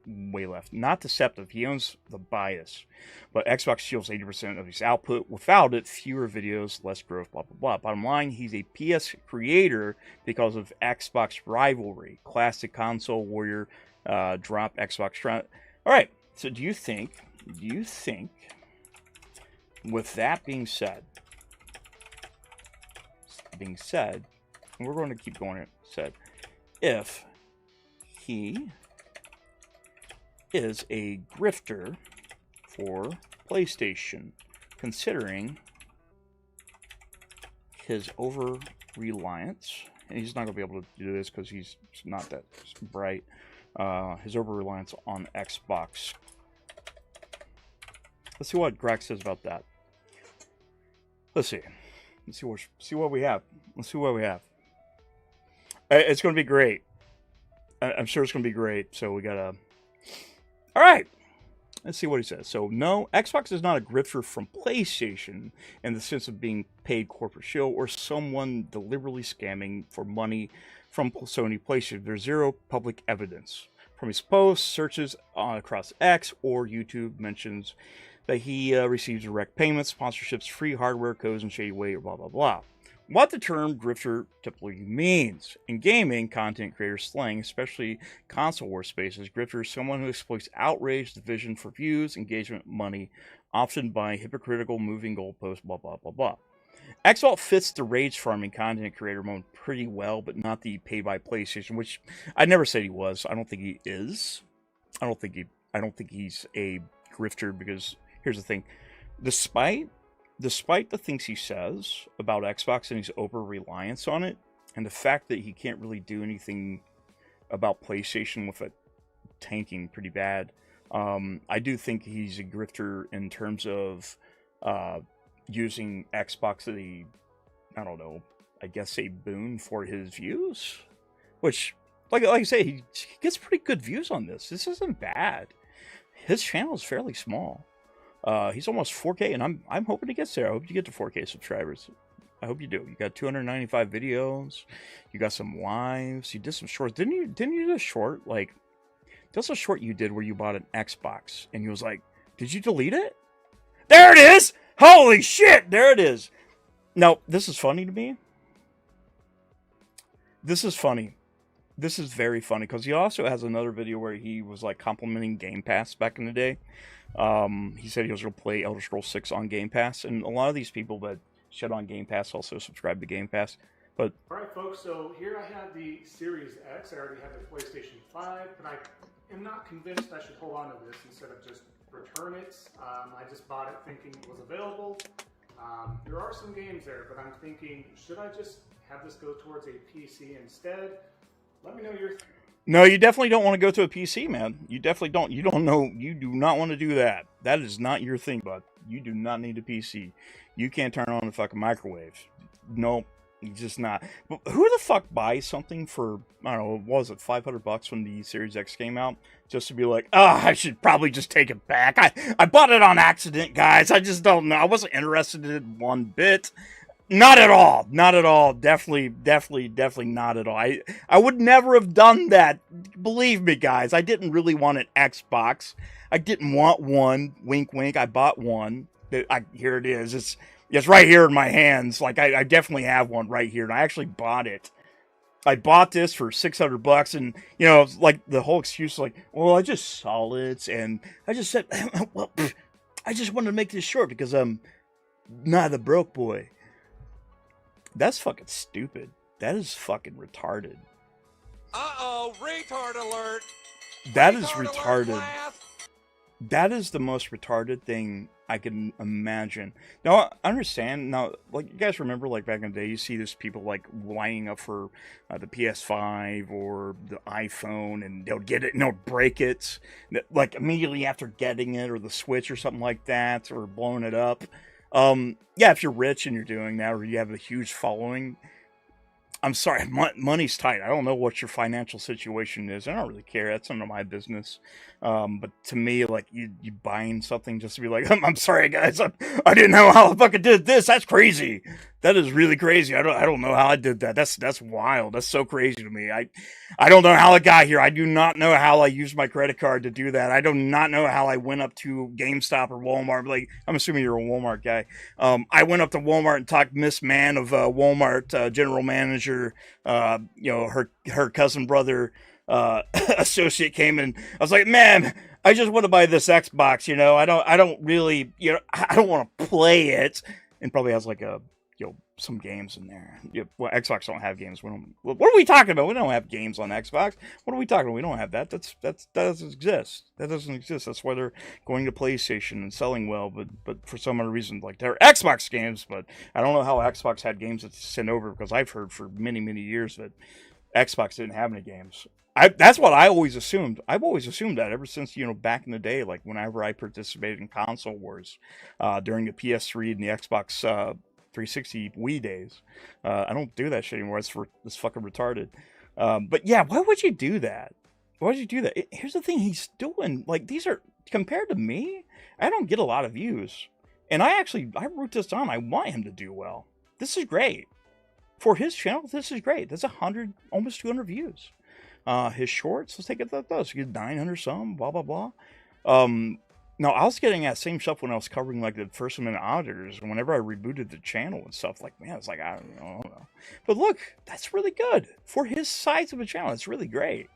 way left. Not deceptive. He owns the bias. But Xbox steals 80% of his output. Without it, fewer videos, less growth, blah, blah, blah. Bottom line, he's a PS creator because of Xbox rivalry. Classic console warrior, drop Xbox. All right. So do you think, with that being said, and we're going to keep going, if he is a grifter for PlayStation, considering his over-reliance, and he's not going to be able to do this because he's not that bright, his over-reliance on Xbox. Let's see what Grock says about that. Let's see what we have. Let's see what we have. It's going to be great. I'm sure it's going to be great, so we got to... All right, let's see what he says. So, no, Xbox is not a grifter from PlayStation in the sense of being paid corporate shill or someone deliberately scamming for money from Sony PlayStation. There's zero public evidence. From his posts, searches across X or YouTube mentions that he receives direct payments, sponsorships, free hardware, codes, and shady way, or blah, blah, blah. What the term grifter typically means. In gaming, content creator slang, especially console war spaces, grifter is someone who exploits outrage, division for views, engagement, money, often by hypocritical moving goalposts, blah, blah, blah, blah. Xvault fits the rage farming content creator mode pretty well, but not the paid by PlayStation, which I never said he was. I don't think he is. I don't think he's a grifter, because here's the thing. Despite the things he says about Xbox and his over-reliance on it, and the fact that he can't really do anything about PlayStation with it tanking pretty bad, I do think he's a grifter in terms of using Xbox as I guess a boon for his views, which, like I say, he gets pretty good views on this. This isn't bad. His channel is fairly small. He's almost 4K, and I'm hoping he gets there. I hope you get to 4K subscribers. I hope you do. You got 295 videos. You got some lives. You did some shorts. Didn't you do a short? Like, that's a short you did where you bought an Xbox, and he was like, "Did you delete it?" There it is. Holy shit! There it is. Now, this is funny to me. This is funny. This is very funny, because he also has another video where he was like complimenting Game Pass back in the day. He said he was going to play Elder Scrolls 6 on Game Pass, and a lot of these people that shit on Game Pass also subscribe to Game Pass. But all right, folks, so here I have the Series X. I already have the PlayStation 5, but I am not convinced I should hold on to this instead of just return it. I just bought it thinking it was available. There are some games there, but I'm thinking, should I just have this go towards a PC instead? Let me know your... No, you definitely don't want to go to a PC, man. You definitely don't. You don't know. You do not want to do that. That is not your thing, bud. You do not need a PC. You can't turn on the fucking microwave. Nope. Just not. But who the fuck buys something for, I don't know, what was it, $500 when the Series X came out? Just to be like, I should probably just take it back. I bought it on accident, guys. I just don't know. I wasn't interested in it one bit. Not at all. Not at all. Definitely not at all. I would never have done that. Believe me, guys. I didn't really want an Xbox. I didn't want one. Wink, wink. I bought one. Here it is. It's right here in my hands. Like I definitely have one right here, and I actually bought it. I bought this for $600, and like the whole excuse, like, well, I just saw it, and I just said, well, I just wanted to make this short because I'm not a broke boy. That's fucking stupid. That is fucking retarded. Uh-oh, retard alert. That is retarded. That is the most retarded thing I can imagine. Now, I understand. Now, like, you guys remember, like, back in the day, you see these people, like, lining up for the PS5 or the iPhone, and they'll get it, and they'll break it, like, immediately after getting it, or the Switch or something like that, or blowing it up. Yeah, if you're rich and you're doing that, or you have a huge following, I'm sorry, money's tight. I don't know what your financial situation is. I don't really care. That's none of my business. But to me, like, you buying something just to be like, I'm sorry, guys, I didn't know how I fucking did this. That's crazy. That is really crazy. I don't know how I did that. That's wild. That's so crazy to me. I don't know how I got here. I do not know how I used my credit card to do that. I do not know how I went up to GameStop or Walmart. Like, I'm assuming you're a Walmart guy. I went up to Walmart and talked Miss Mann of Walmart general manager. Her cousin brother associate came in. I was like, man, I just want to buy this Xbox. I don't really, I don't want to play it. And probably has like some games in there. Well, Xbox don't have games. What are we talking about? We don't have games on Xbox. What are we talking about? We don't have that. That doesn't exist. That doesn't exist. That's why they're going to PlayStation and selling well. But for some other reason, like, they're Xbox games. But I don't know how Xbox had games to send over, because I've heard for many years that Xbox didn't have any games. That's what I always assumed. I've always assumed that ever since, back in the day, like whenever I participated in console wars during the PS3 and the Xbox 360 Wii days. I don't do that shit anymore. It's fucking retarded. But yeah, why would you do that? Why would you do that? Here's the thing he's doing. Like, these are, compared to me, I don't get a lot of views. And I wrote this on. I want him to do well. This is great. For his channel, this is great. That's 100, almost 200 views. His shorts, let's take it like those. You get 900 some, blah, blah, blah. No, I was getting that same stuff when I was covering, like, the First Amendment auditors. And whenever I rebooted the channel and stuff, like, man, it's like, I don't know. But look, that's really good. For his size of a channel, it's really great.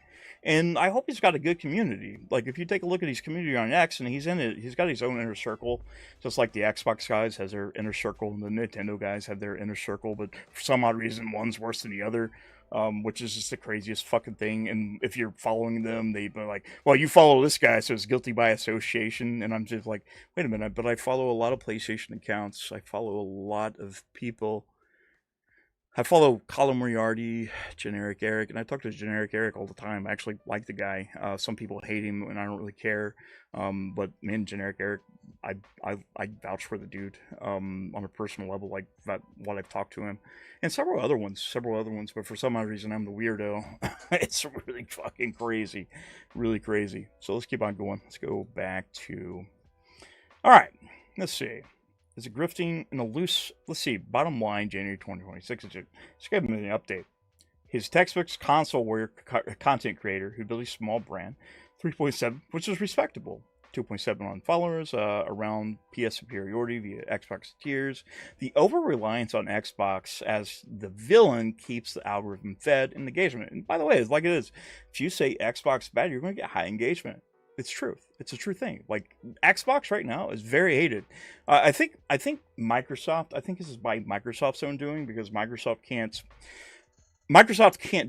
And I hope he's got a good community. Like, if you take a look at his community on X, and he's in it, he's got his own inner circle. Just like the Xbox guys has their inner circle, and the Nintendo guys have their inner circle. But for some odd reason, one's worse than the other. Which is just the craziest fucking thing. And if you're following them, they'd be like, well, you follow this guy, so it's guilty by association. And I'm just like, wait a minute, but I follow a lot of PlayStation accounts. I follow a lot of people. I follow Colin Moriarty, Generic Eric, and I talk to Generic Eric all the time. I actually like the guy. Some people hate him, and I don't really care. But me and Generic Eric, I vouch for the dude on a personal level, like that, what I've talked to him, and several other ones. But for some odd reason, I'm the weirdo. It's really fucking crazy, really crazy. So let's keep on going. Let's go back to. All right, let's see. Is it grifting in a loose? Let's see. Bottom line, January 2026. Let's give him an update. His textbooks console warrior content creator who built a small brand, 3.7, which is respectable. 2.7 on followers, around PS superiority via Xbox tiers. The over-reliance on Xbox as the villain keeps the algorithm fed and engagement. And by the way, it's like it is. If you say Xbox is bad, you're going to get high engagement. It's truth. It's a true thing. Like, Xbox right now is very hated. I think Microsoft. I think this is by Microsoft's own doing, because Microsoft can't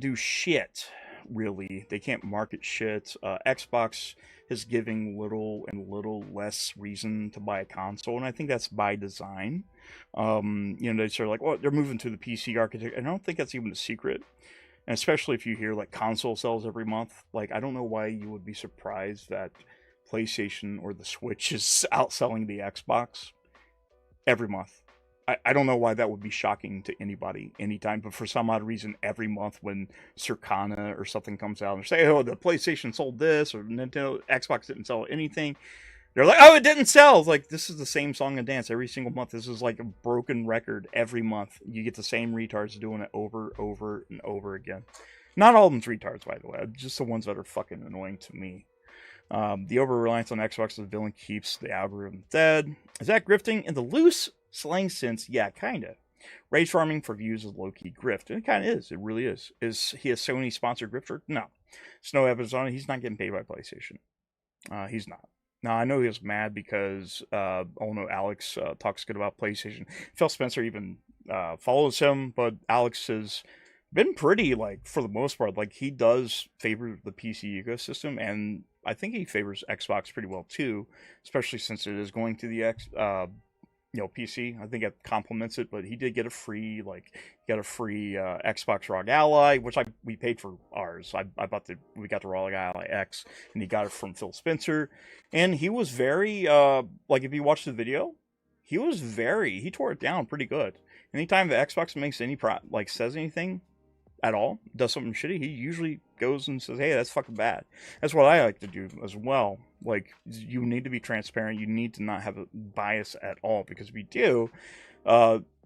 do shit. Really, they can't market shit. Xbox is giving little less reason to buy a console, and I think that's by design. They sort of like, well, they're moving to the PC architecture, and I don't think that's even a secret. And especially if you hear, like, console sales every month, like, I don't know why you would be surprised that PlayStation or the Switch is outselling the Xbox every month. I don't know why that would be shocking to anybody anytime, but for some odd reason, every month when Circana or something comes out and say, oh, the PlayStation sold this, or Nintendo, Xbox didn't sell anything, They're like, oh, it didn't sell. It's like, this is the same song and dance every single month. This is like a broken record every month. You get the same retards doing it over, and over again. Not all of them's retards, by the way. Just the ones that are fucking annoying to me. The over-reliance on Xbox as a villain keeps the algorithm dead. Is that grifting? In the loose slang sense, yeah, kind of. Rage farming for views is low-key grift. And it kind of is. It really is. Is he a Sony-sponsored grifter? No. There's no evidence on it. He's not getting paid by PlayStation. He's not. Now, I know he was mad because, Alex talks good about PlayStation. Phil Spencer even follows him, but Alex has been pretty, like, for the most part, like, he does favor the PC ecosystem, and I think he favors Xbox pretty well, too, especially since it is going to the PC. I think it complements it, but he did get a free, Xbox ROG Ally, which we paid for ours. We got the ROG Ally X, and he got it from Phil Spencer, and he was very, if you watch the video, he tore it down pretty good. Anytime the Xbox makes any says anything at all, does something shitty, he usually goes and says, hey, that's fucking bad. That's what I like to do as well. Like, you need to be transparent. You need to not have a bias at all, because if you do,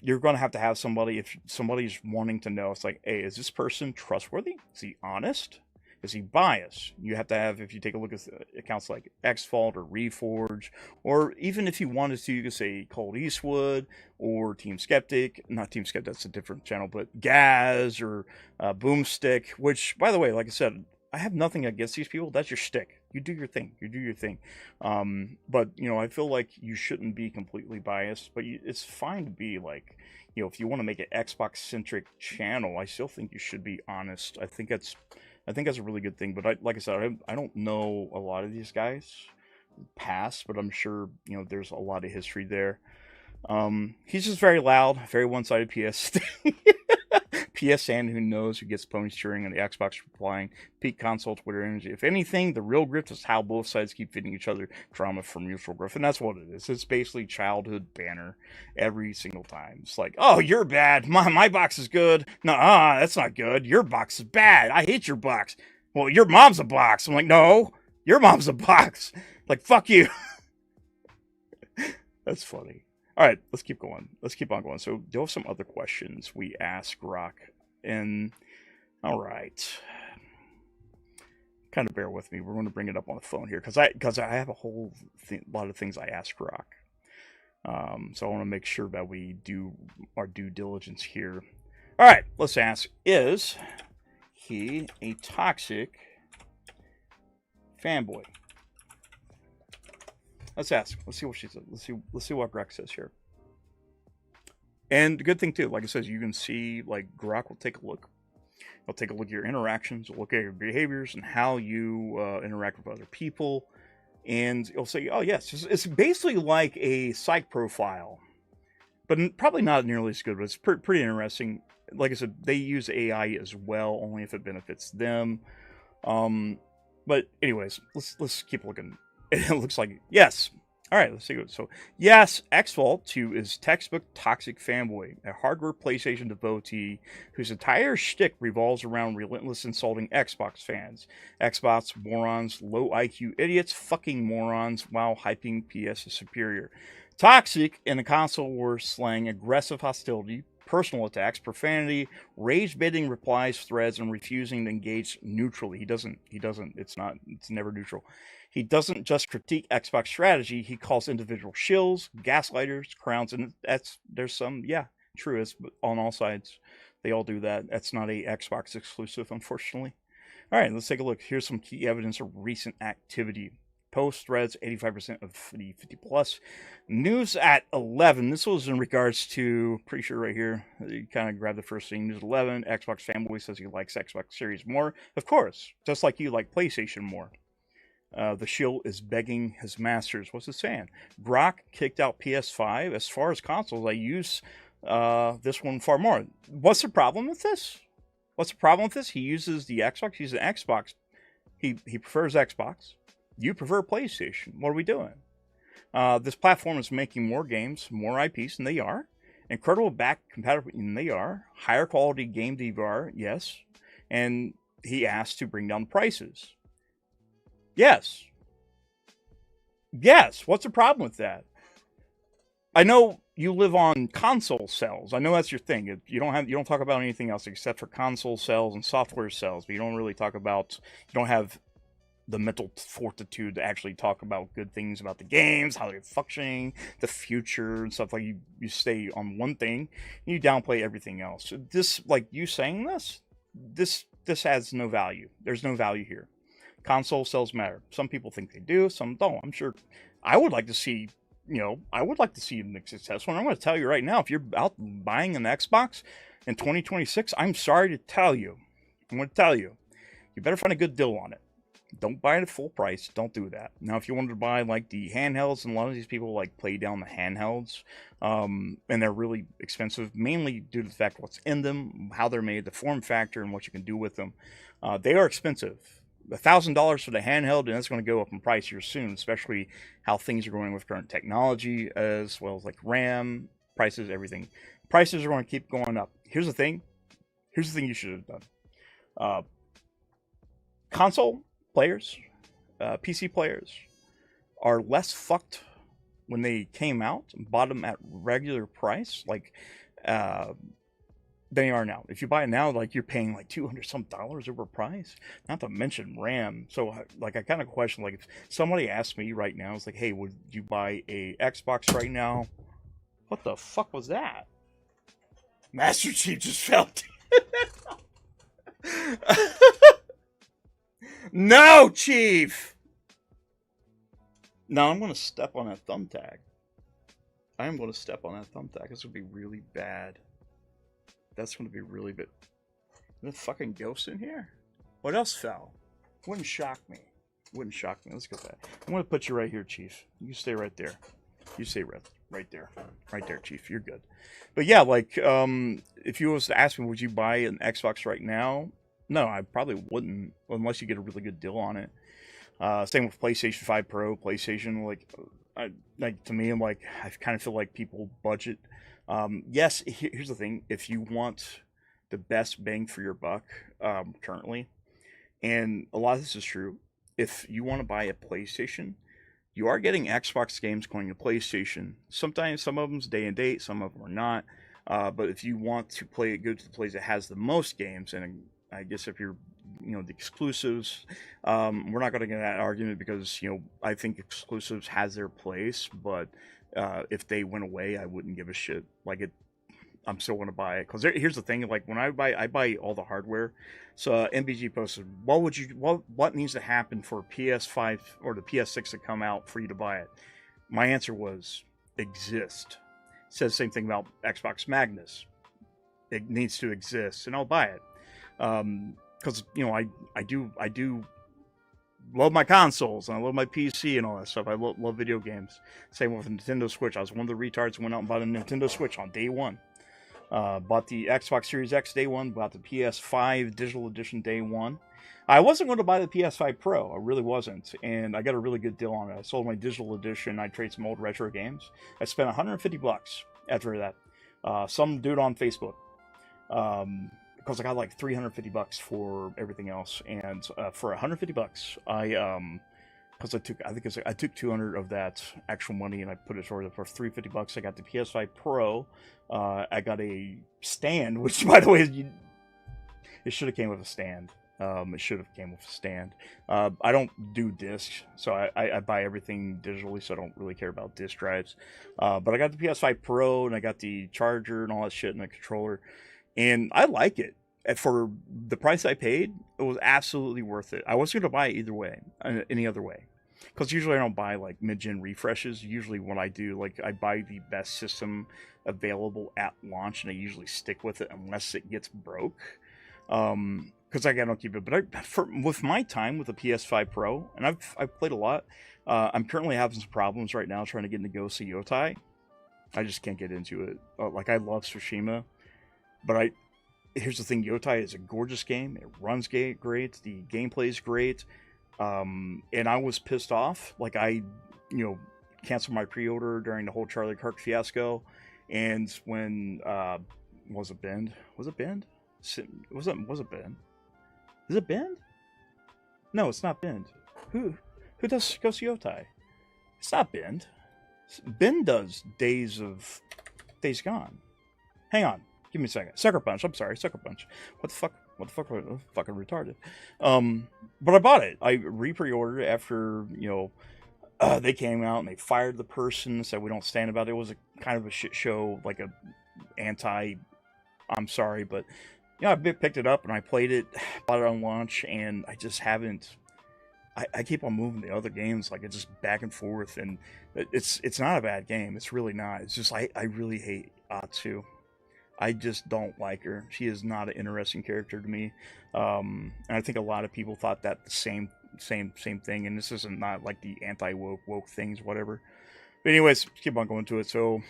you're going to have somebody, if somebody's wanting to know, it's like, hey, is this person trustworthy? Is he honest? Is he biased? You have to have, if you take a look at accounts like Xvault or Reforge, or even if you wanted to, you could say Cold Eastwood or Team Skeptic. Not Team Skeptic, that's a different channel, but Gaz or Boomstick, which, by the way, like I said, I have nothing against these people. That's your shtick. You do your thing. But, I feel like you shouldn't be completely biased, but it's fine to be like, if you want to make an Xbox-centric channel, I still think you should be honest. I think that's a really good thing. But like I said, I don't know a lot of these guys past, but I'm sure, there's a lot of history there. He's just very loud, very one-sided PS. PSN, who knows who gets ponies cheering, and the Xbox replying, peak console, Twitter energy. If anything, the real grift is how both sides keep feeding each other drama for mutual growth. And that's what it is. It's basically childhood banner every single time. It's like, oh, you're bad. My box is good. No, that's not good. Your box is bad. I hate your box. Well, your mom's a box. I'm like, no, your mom's a box. Like, fuck you. That's funny. All right, let's keep going. Let's keep on going. So, there are some other questions we asked Grock. And, all right. Kind of bear with me. We're going to bring it up on the phone here because I have a whole lot of things I asked Grock. So, I want to make sure that we do our due diligence here. All right, let's ask, is he a toxic fanboy? Let's ask. Let's see what she says. Let's see what Grock says here. And the good thing too, like I says, you can see, like, Grock will take a look. He'll take a look at your interactions, look at your behaviors, and how you interact with other people. And he'll say, oh yes, it's basically like a psych profile, but probably not nearly as good. But it's pretty interesting. Like I said, they use AI as well, only if it benefits them. But anyways, let's keep looking. It looks like, yes. All right, let's see. So, yes, Xvault 2 is textbook toxic fanboy, a hardware PlayStation devotee whose entire shtick revolves around relentless insulting Xbox fans. Xbox morons, low IQ idiots, fucking morons, while hyping PS is superior. Toxic in the console war slang, aggressive hostility, personal attacks, profanity, rage-baiting replies, threads, and refusing to engage neutrally. He doesn't, it's never neutral. He doesn't just critique Xbox strategy, he calls individual shills, gaslighters, crowns, and there's some, yeah, true, it's on all sides. They all do that. That's not a Xbox exclusive, unfortunately. All right, let's take a look. Here's some key evidence of recent activity. Post threads, 85% of the 50 plus. News at 11. This was in regards to, pretty sure right here, you kind of grab the first thing. News 11. Xbox fanboy says he likes Xbox Series more. Of course, just like you like PlayStation more. The shill is begging his masters. What's it saying? Grock kicked out PS5. As far as consoles, I use this one far more. What's the problem with this? He uses the Xbox. He's an Xbox. He prefers Xbox. You prefer PlayStation. What are we doing? This platform is making more games, more IPs, and they are. Incredible back compatibility, and they are. Higher quality game DVR, yes. And he asked to bring down prices. Yes. Yes, what's the problem with that? I know you live on console sales. I know that's your thing. You don't talk about anything else except for console sales and software sales, but you don't really talk about, you don't have the mental fortitude to actually talk about good things about the games, how they're functioning, the future and stuff. Like you stay on one thing and you downplay everything else. This, like you saying this has no value. There's no value here. Console sales matter. Some people think they do, some don't. I'm sure I would like to see, I would like to see a successful. And I'm going to tell you right now, if you're out buying an Xbox in 2026, I'm sorry to tell you. I'm going to tell you, you better find a good deal on it. Don't buy it at full price. Don't do that. Now, if you wanted to buy like the handhelds, and a lot of these people like play down the handhelds, and they're really expensive, mainly due to the fact what's in them, how they're made, the form factor, and what you can do with them. They are expensive. $1,000 for the handheld, and that's going to go up in price here soon, especially how things are going with current technology, as well as like RAM prices, everything. Prices are going to keep going up. Here's the thing. Here's the thing you should have done. Console players, PC players, are less fucked when they came out and bought them at regular price, like than you are now. If you buy it now, like you're paying like $200 some over price. Not to mention RAM. So like I kind of question, like if somebody asked me right now, it's like, hey, would you buy a Xbox right now? What the fuck was that? Master Chief just fell. No, Chief! No, I'm going to step on that thumbtack. I am going to step on that thumbtack. This would be really bad. That's going to be really bad. The fucking ghost in here? What else fell? Wouldn't shock me. Wouldn't shock me. Let's go back. I'm going to put you right here, Chief. You stay right there. You stay right there. Right there, Chief. You're good. But yeah, like, if you was to ask me, would you buy an Xbox right now? No, I probably wouldn't, unless you get a really good deal on it. Same with PlayStation 5 Pro, PlayStation, to me, I'm like, I kind of feel like people budget. Yes, here's the thing. If you want the best bang for your buck, currently, and a lot of this is true, if you want to buy a PlayStation, you are getting Xbox games going to PlayStation. Sometimes, some of them's day and date, some of them are not. But if you want to play it, go to the place that has the most games, and I guess if you're, the exclusives, we're not going to get that argument because, I think exclusives has their place, but if they went away, I wouldn't give a shit. I'm still going to buy it because here's the thing: like when I buy all the hardware. So MBG posted, what needs to happen for PS5 or the PS6 to come out for you to buy it? My answer was exist. It says the same thing about Xbox Magnus. It needs to exist, and I'll buy it. Because I do love my consoles and I love my PC and all that stuff. I love video games. Same with the Nintendo Switch. I was one of the retards who went out and bought a Nintendo Switch on day one. Bought the Xbox Series X day one. Bought the PS5 Digital Edition day one. I wasn't going to buy the PS5 Pro. I really wasn't, and I got a really good deal on it. I sold my Digital Edition. I traded some old retro games. I spent $150 after that. Some dude on Facebook. Because I got like $350 for everything else, and for $150, because I took 200 of that actual money and I put it for $350. I got the PS5 Pro. I got a stand, which by the way, it should have came with a stand. It should have came with a stand. I don't do discs, so I buy everything digitally, so I don't really care about disc drives. But I got the PS5 Pro and I got the charger and all that shit and the controller. And I like it. And for the price I paid, it was absolutely worth it. I wasn't going to buy it either way, any other way. Because usually I don't buy like mid-gen refreshes. Usually what I do, like I buy the best system available at launch, and I usually stick with it unless it gets broke. Because I don't keep it. But with my time with the PS5 Pro, and I've played a lot, I'm currently having some problems right now trying to get into Ghost of Yotai. I just can't get into it. Like I love Tsushima. But here's the thing, Yotai is a gorgeous game. It runs great. The gameplay is great. And I was pissed off. Like I, canceled my pre-order during the whole Charlie Kirk fiasco. And when, was it Bend? Was it Bend? Was it Bend? Is it Bend? No, it's not Bend. Who does Ghost of Yotai? It's not Ben. Ben does Days Gone. Hang on. Give me a second. Sucker Punch. I'm sorry. Sucker Punch. What the fuck? What the fuck? Fucking retarded. But I bought it. I pre-ordered it after, they came out and they fired the person, said we don't stand about it. It was a kind of a shit show, like a I'm sorry, but I picked it up and I played it, bought it on launch, and I just haven't. I keep on moving the other games, like it's just back and forth, and it's not a bad game. It's really not. It's just I really hate Atsu. I just don't like her. She is not an interesting character to me, and I think a lot of people thought that the same thing. And this isn't not like the anti-woke things, whatever. But anyways, keep on going to it. So,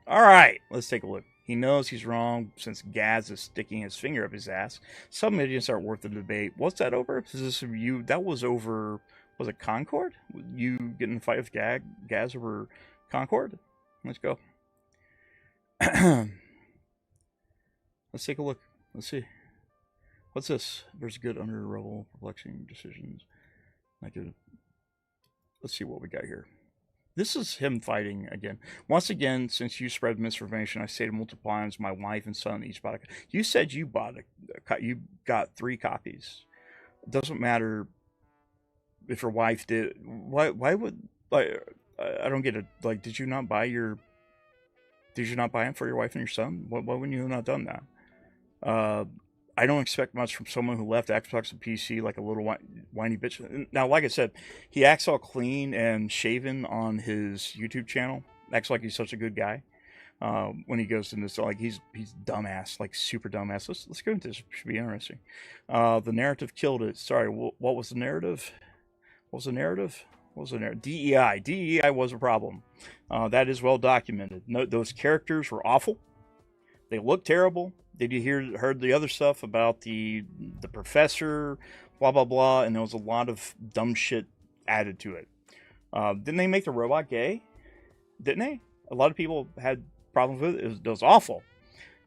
all right, let's take a look. He knows he's wrong since Gaz is sticking his finger up his ass. Some idiots aren't worth the debate. What's that over? Is this you? That was over. Was it Concord? You getting in a fight with Gaz over Concord? Let's go. Let's take a look. Let's see. What's this? There's good under rebel perplexing decisions. Let's see what we got here. This is him fighting again. Once again, since you spread misinformation, I stated multiple times my wife and son each bought a. You said you you got 3 copies. It doesn't matter if your wife did. Why would I don't get it. Like, did you not buy them for your wife and your son? Why wouldn't you have not done that? I don't expect much from someone who left Xbox and PC like a little whiny bitch. Now, like I said, he acts all clean and shaven on his YouTube channel. Acts like he's such a good guy. When he goes into this, like he's dumbass, like super dumbass. Let's go into this. It should be interesting. The narrative killed it. Sorry, what was the narrative? What was the narrative? DEI. DEI was a problem. That is well documented. No, those characters were awful. They looked terrible. Did you heard the other stuff about the professor, blah, blah, blah, and there was a lot of dumb shit added to it. Didn't they make the robot gay? Didn't they? A lot of people had problems with it. It was awful.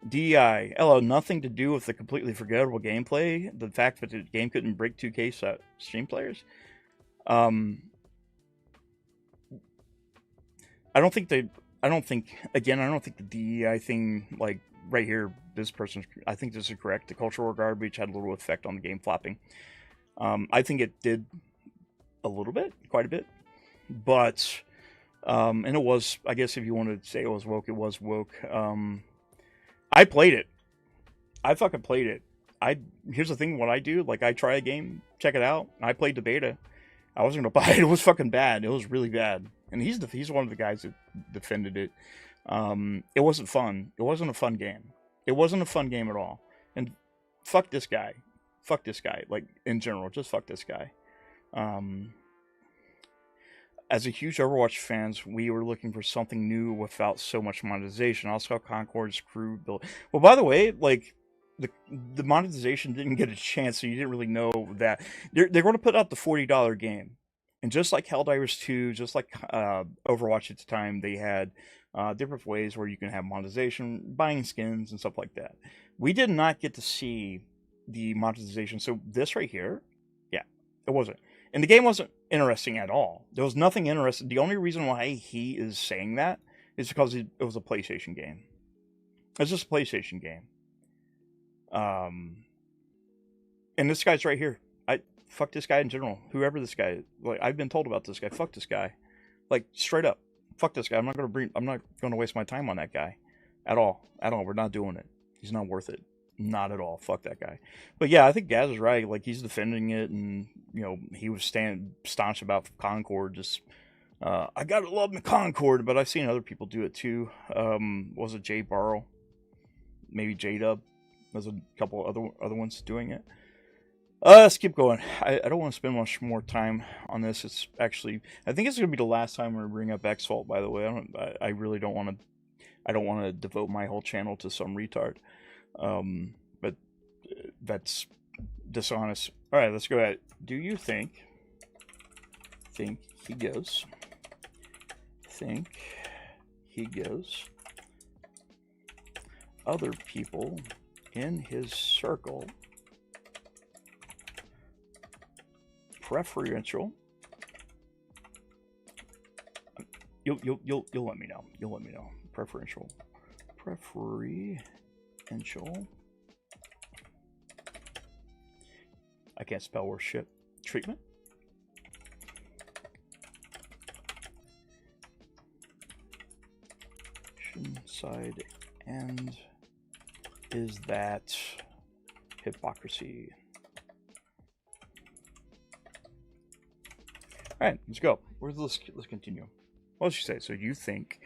DEI. LO, nothing to do with the completely forgettable gameplay. The fact that the game couldn't break 2K stream players. I don't think the DEI thing, like, right here, I think this is correct. The cultural war garbage had a little effect on the game flopping. I think it did a little bit, quite a bit. But, and it was, I guess if you wanted to say it was woke, it was woke. I played it. I fucking played it. Here's the thing, what I do, like I try a game, check it out, I played the beta. I wasn't going to buy it. It was fucking bad. It was really bad. And he's one of the guys that defended it. It wasn't fun. It wasn't a fun game. It wasn't a fun game at all. And fuck this guy. Fuck this guy. Like, in general, just fuck this guy. As a huge Overwatch fans, we were looking for something new without so much monetization. Also, Concord's crew built. Well, by the way, like, the monetization didn't get a chance, so you didn't really know that. They're going to put out the $40 game. And just like Helldivers 2, just like Overwatch at the time, they had different ways where you can have monetization, buying skins, and stuff like that. We did not get to see the monetization. So this right here, yeah, it wasn't. And the game wasn't interesting at all. There was nothing interesting. The only reason why he is saying that is because it was a PlayStation game. It's just a PlayStation game. And this guy's right here. Fuck this guy in general. Whoever this guy is. Like, I've been told about this guy. Fuck this guy. Like, straight up. Fuck this guy. I'm not gonna waste my time on that guy. At all. We're not doing it. He's not worth it. Not at all. Fuck that guy. But yeah, I think Gaz is right. Like, he's defending it, and he was staunch about Concord. Just I gotta love my Concord, but I've seen other people do it too. Was it Jay Barrow? Maybe J-Dub. There's a couple other ones doing it. Let's keep going. I don't want to spend much more time on this. It's actually, I think it's going to be the last time we're going to bring up Xvault, by the way. I really don't want to devote my whole channel to some retard. But that's dishonest. All right, let's go ahead. Do you think he goes other people in his circle preferential? You'll let me know. You'll let me know. Preferential. I can't spell worth shit. Treatment. Side and is that hypocrisy? All right, let's go. Let's continue. What did she say? So you think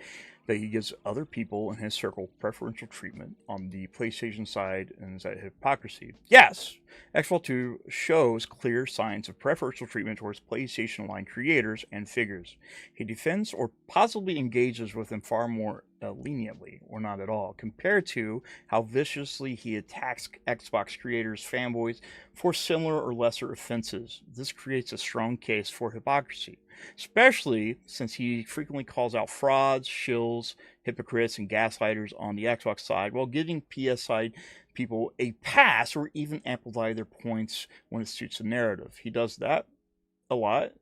that he gives other people in his circle preferential treatment on the PlayStation side, and is that hypocrisy? Yes! Xvault 2 shows clear signs of preferential treatment towards PlayStation line creators and figures. He defends or possibly engages with them far more leniently, or not at all, compared to how viciously he attacks Xbox creators, fanboys, for similar or lesser offenses. This creates a strong case for hypocrisy, especially since he frequently calls out frauds, shills, hypocrites, and gaslighters on the Xbox side, while giving PS side people a pass or even amplify their points when it suits the narrative. He does that a lot.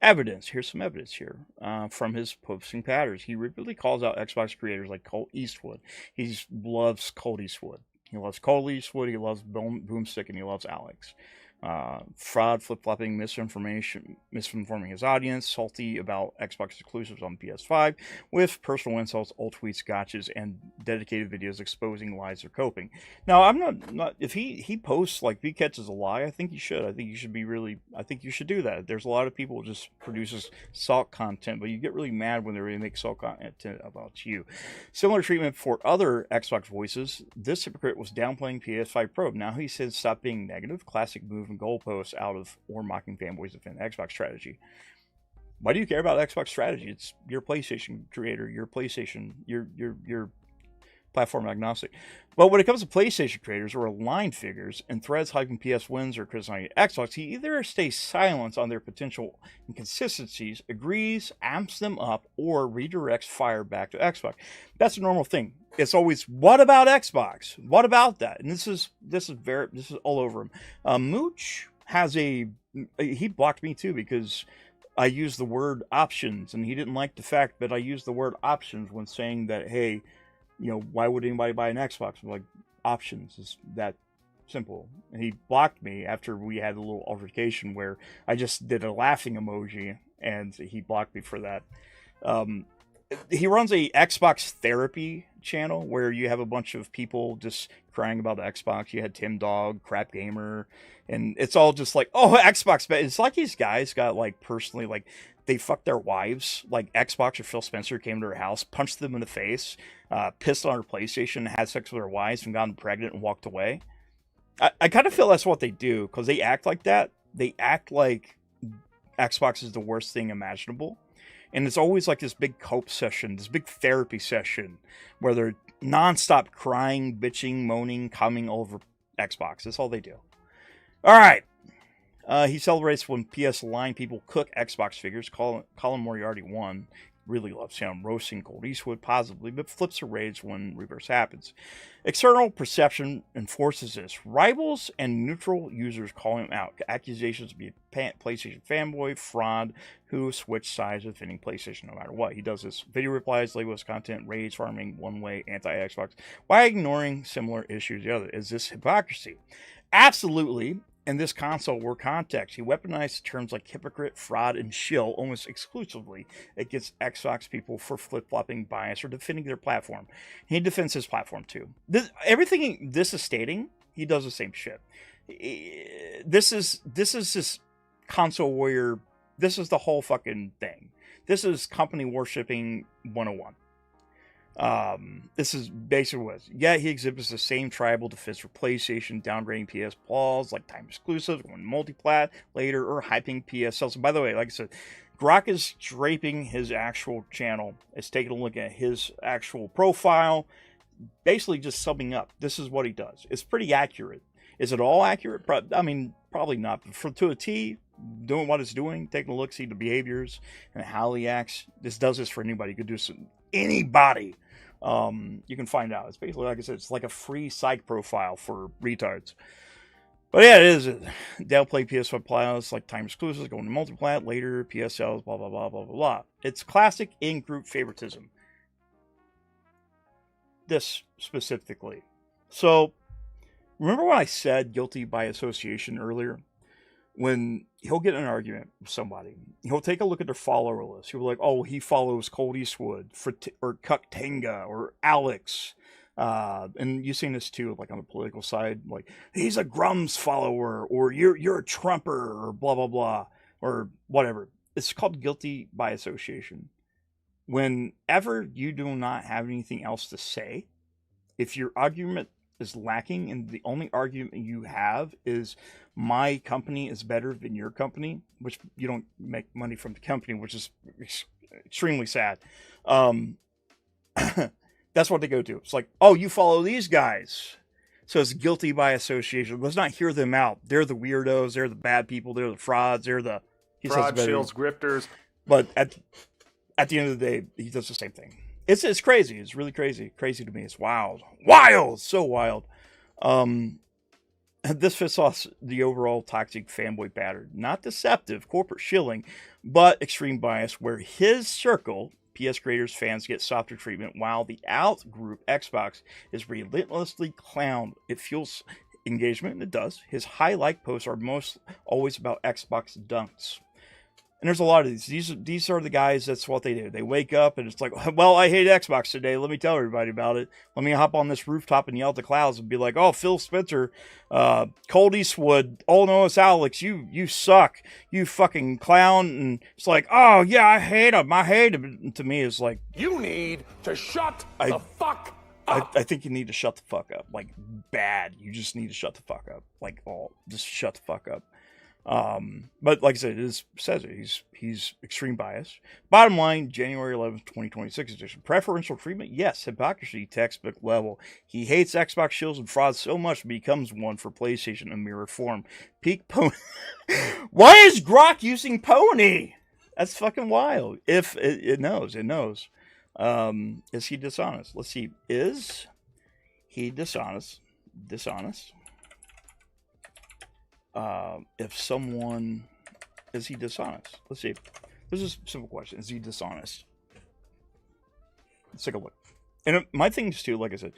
Evidence. Here's some evidence here from his posting patterns. He repeatedly calls out Xbox creators like Colt Eastwood. He loves Colt Eastwood. He loves Colt Eastwood. He loves Boomstick, and he loves Alex. Fraud, flip-flopping, misinforming his audience, salty about Xbox exclusives on PS5, with personal insults, old tweets, gotchas, and dedicated videos exposing lies or coping. Now, I'm not if he posts like he catches a lie, I think he should. I think you should do that. There's a lot of people who just produces salt content, but you get really mad when they really make salt content about you. Similar treatment for other Xbox voices. This hypocrite was downplaying PS5 Pro. Now he says stop being negative. Classic move and goalposts out of or mocking fanboys defend Xbox strategy. Why do you care about Xbox strategy? It's your PlayStation creator, your PlayStation, your platform agnostic. But when it comes to PlayStation creators or aligned figures and threads hyping PS wins or criticizing Xbox, he either stays silent on their potential inconsistencies, agrees, amps them up, or redirects fire back to Xbox. That's a normal thing. It's always, what about Xbox? What about that? And this is all over him. Mooch he blocked me too because I used the word options, and he didn't like the fact that I used the word options when saying that, hey, why would anybody buy an Xbox? I'm like, options is that simple. And he blocked me after we had a little altercation where I just did a laughing emoji, and he blocked me for that. He runs a Xbox therapy channel where you have a bunch of people just crying about the Xbox. You had Tim Dog, Crap Gamer, and it's all just like, oh, Xbox. But it's like these guys got like personally, like they fucked their wives. Like Xbox or Phil Spencer came to their house, punched them in the face, pissed on her PlayStation, had sex with their wives, and gotten pregnant and walked away. I kind of feel that's what they do because they act like that. They act like Xbox is the worst thing imaginable. And it's always like this big cope session, this big therapy session where they're nonstop crying, bitching, moaning, coming over Xbox. That's all they do. All right. He celebrates when PS line people cook Xbox figures. Colin Moriarty won. Really loves him. Roasting Colt Eastwood positively, but flips a rage when reverse happens. External perception enforces this. Rivals and neutral users call him out. Accusations to be a PlayStation fanboy, fraud, who switch sides defending PlayStation no matter what. He does this. Video replies, labelist content, rage farming, one-way, anti-Xbox. Why ignoring similar issues the other? Is this hypocrisy? Absolutely. In this console war context, he weaponized terms like hypocrite, fraud, and shill almost exclusively against Xbox people for flip-flopping bias or defending their platform. He defends his platform too. Everything this is stating, he does the same shit. This is this console warrior. This is the whole fucking thing. This is company worshipping 101. This is basically what it is. Yeah, he exhibits the same tribal defense for PlayStation, downgrading PS flaws like time exclusive, going multiplat later, or hyping PS sales. And by the way, like I said, Grock is draping his actual channel. It's taking a look at his actual profile, basically just summing up. This is what he does. It's pretty accurate. Is it all accurate? I mean, probably not. But to a T, doing what it's doing, taking a look, see the behaviors and how he acts. This does this for anybody. You could do this to anybody. You can find out. It's basically, like I said, it's like a free psych profile for retards. But yeah, it is. Downplay PS5 Plus, like time exclusives, going to multiplat later, PSLs, blah, blah, blah, blah, blah, blah. It's classic in-group favoritism. This specifically. So, remember when I said guilty by association earlier? When he'll get in an argument with somebody, he'll take a look at their follower list. He'll be like, oh, he follows Cold Eastwood, or Cucktanga, or Alex. And you've seen this too, like on the political side, like he's a Grums follower, or you're a Trumper, or blah blah blah, or whatever. It's called guilty by association. Whenever you do not have anything else to say, if your argument is lacking and the only argument you have is my company is better than your company, which you don't make money from the company, which is extremely sad. That's what they go to. It's like, oh, you follow these guys. So it's guilty by association. Let's not hear them out. They're the weirdos. They're the bad people. They're the frauds. They're the... Fraud, shills, grifters. But at the end of the day, he does the same thing. It's crazy. It's really crazy. Crazy to me. It's wild. Wild! So wild. This fits off the overall toxic fanboy pattern. Not deceptive, corporate shilling, but extreme bias where his circle... PS creators fans get softer treatment while the out group Xbox is relentlessly clowned. It fuels engagement, and it does. His highlight posts are most always about Xbox dunks. And there's a lot of these. These are the guys, that's what they do. They wake up and it's like, well, I hate Xbox today. Let me tell everybody about it. Let me hop on this rooftop and yell at the clouds and be like, oh, Phil Spencer, Cold Eastwood, oh no, it's Alex. You suck. You fucking clown. And it's like, oh yeah, I hate him. I hate him. And to me, it's like, You need to shut the fuck up. I think you need to shut the fuck up. Like, bad. You just need to shut the fuck up. Like, oh, just shut the fuck up. But like I said, it says it. He's extreme bias. Bottom line, January 11th, 2026 edition. Preferential treatment? Yes. Hypocrisy, textbook level. He hates Xbox shills and frauds so much he becomes one for PlayStation in mirror form. Peak pony. Why is Grock using pony? That's fucking wild. If it knows. Is he dishonest? Let's see. Is he dishonest? If someone, is he dishonest? Let's see. This is a simple question. Is he dishonest? Let's take a look. And my things too, like I said,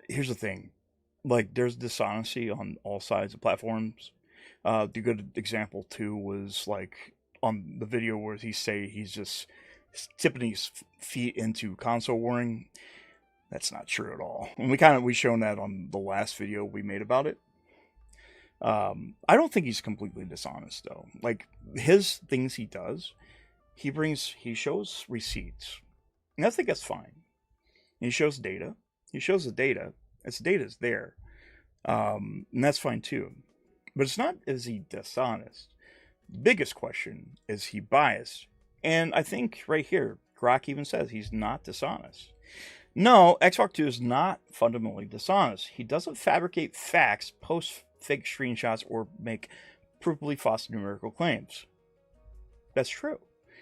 here's the thing. Like, there's dishonesty on all sides of platforms. The good example too was like on the video where he's just tipping his feet into console warring. That's not true at all. And we shown that on the last video we made about it. I don't think he's completely dishonest though. Like, his things he does, he shows receipts. And I think that's fine. And he shows data. He shows the data. Its data's there. And that's fine too. But it's not, is he dishonest? The biggest question, is he biased? And I think right here, Grock even says he's not dishonest. No, Xbox 2 is not fundamentally dishonest. He doesn't fabricate facts, post fake screenshots, or make provably false numerical claims. That's true.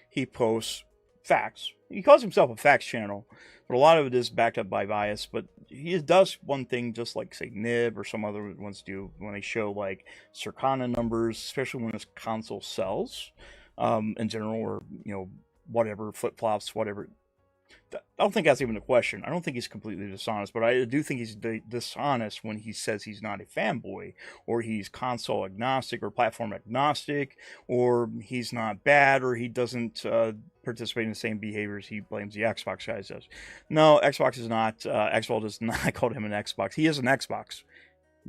He posts facts. He calls himself a facts channel, but a lot of it is backed up by bias. But he does one thing just like, say, Nib or some other ones do when they show like Circana numbers, especially when his console sells in general, or, whatever, flip-flops, whatever. I don't think that's even a question. I don't think he's completely dishonest, but I do think he's dishonest when he says he's not a fanboy, or he's console agnostic or platform agnostic, or he's not bad, or he doesn't participate in the same behaviors he blames the Xbox guys does. No, Xbox is not. Xvault does not call him an Xbox. He is an Xbox.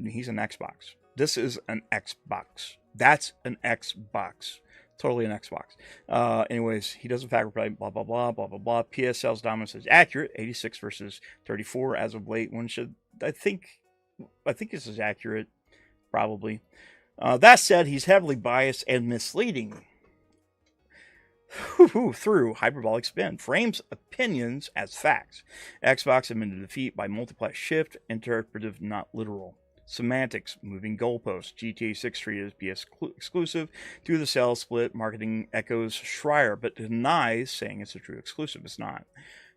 He's an Xbox. This is an Xbox. That's an Xbox. Totally an Xbox. Anyways, he doesn't fabricate blah, blah, blah, blah, blah, blah. PSL's dominance is accurate. 86 versus 34 as of late. One should, I think this is accurate. Probably. That said, he's heavily biased and misleading. Through hyperbolic spin. Frames opinions as facts. Xbox admitted defeat by multiply shift. Interpretive, not literal. Semantics, moving goalposts. GTA 6 treated as PS exclusive. Through the sales split, marketing echoes Schreier, but denies saying it's a true exclusive. It's not.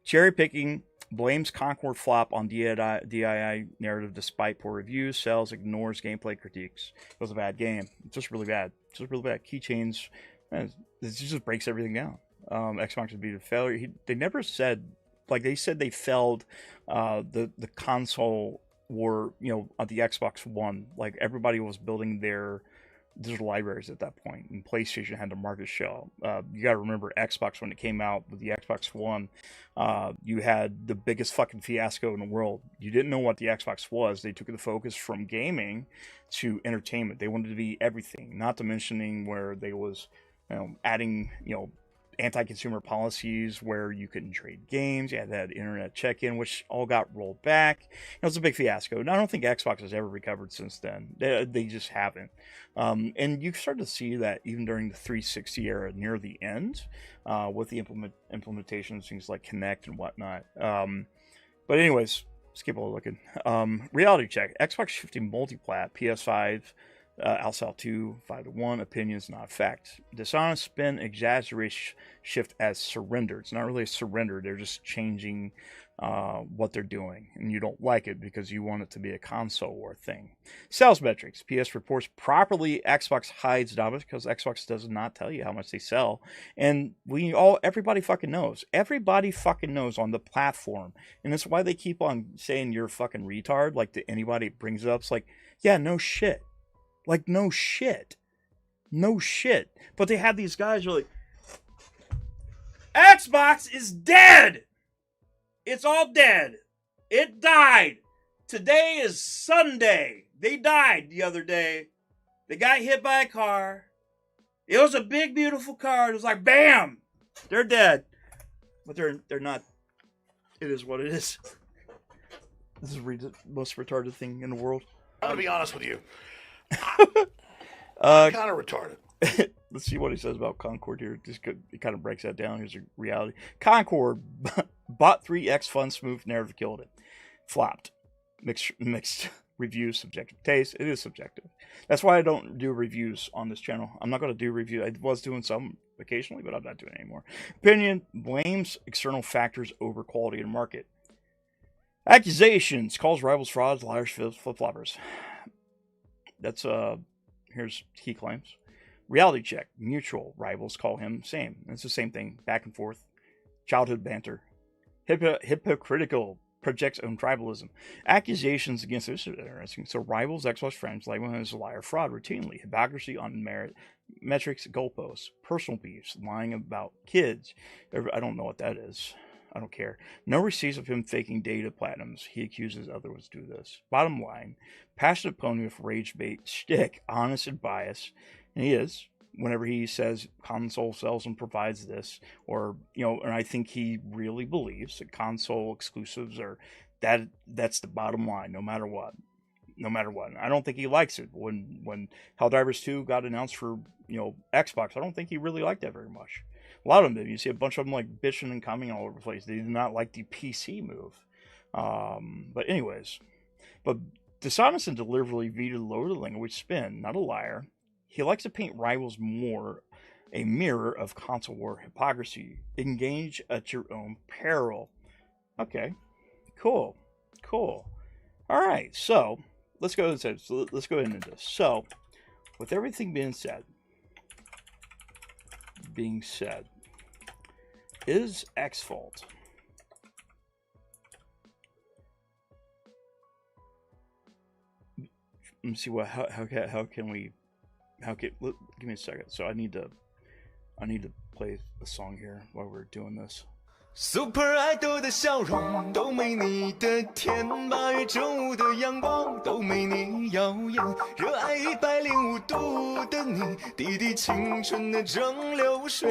Cherry picking, blames Concord flop on DIY narrative despite poor reviews, sales, ignores gameplay critiques. It was a bad game. It's just really bad. It's just really bad. Keychains, man, it just breaks everything down. Xbox would be a failure. They never said, like they said they failed the console war, on the Xbox One. Like everybody was building their digital libraries at that point, and PlayStation had the market share. You got to remember Xbox when it came out with the Xbox One. You had the biggest fucking fiasco in the world. You didn't know what the Xbox was. They took the focus from gaming to entertainment. They wanted to be everything. Not to mentioning where they was, adding, anti-consumer policies where you couldn't trade games. You had that internet check-in, which all got rolled back. It was a big fiasco. And I don't think Xbox has ever recovered since then. They just haven't. And you start to see that even during the 360 era near the end, with the implementation of things like Kinect and whatnot. But anyways, let's keep on looking. Reality check. Xbox shifting multiplat. PS5. Alsal 2, 5-1, opinions, not fact. Dishonest spin, exaggeration, shift as surrender. It's not really a surrender. They're just changing what they're doing. And you don't like it because you want it to be a console war thing. Sales metrics. PS reports properly. Xbox hides dominance because Xbox does not tell you how much they sell. And everybody fucking knows. Everybody fucking knows on the platform. And that's why they keep on saying you're a fucking retard. Like to anybody that brings it up, it's like, yeah, no shit. Like, no shit. No shit. But they have these guys who are like, Xbox is dead. It's all dead. It died. Today is Sunday. They died the other day. They got hit by a car. It was a big, beautiful car. It was like, bam. They're dead. But they're not. It is what it is. This is the most retarded thing in the world. I'm going to be honest with you. I'm kind of retarded. Let's see what he says about Concord here. It kind of breaks that down. Here's a reality. Concord bought 3x fun, smooth, narrative killed it. Flopped. Mixed reviews, subjective taste. It is subjective. That's why I don't do reviews on this channel. I'm not going to do reviews. I was doing some occasionally, but I'm not doing it anymore. Opinion blames external factors over quality in market. Accusations calls rivals frauds, liars, flip-floppers. That's here's key claims. Reality check. Mutual. Rivals call him same. It's the same thing. Back and forth. Childhood banter. Hypocritical. Projects own tribalism. Accusations against this is interesting. So rivals, Xbox friends, label him as a liar, fraud routinely. Hypocrisy on merit, metrics, goalposts, personal beefs, lying about kids. I don't know what that is. I don't care. No receipts of him faking data platinums. He accuses others to do this. Bottom line, passionate pony with rage bait shtick, honest and biased. And he is. Whenever he says console sells and provides this, or, and I think he really believes that console exclusives are, that's the bottom line, no matter what. No matter what. I don't think he likes it. When Helldivers 2 got announced for, Xbox, I don't think he really liked that very much. A lot of them did. You see a bunch of them like bitching and coming all over the place. They did not like the PC move. But anyways, Dishonest and deliberately vetoed lower the language spin, not a liar. He likes to paint rivals more a mirror of console war hypocrisy. Engage at your own peril. Okay, cool. All right, so let's go ahead into this. So, with everything being said, is Xvault let me see give me a second. So I need to play a song here while we're doing this. Super Idol 的笑容都没你的甜，8月正午的阳光都没你耀眼，热爱105度的你，滴滴青春的蒸馏水。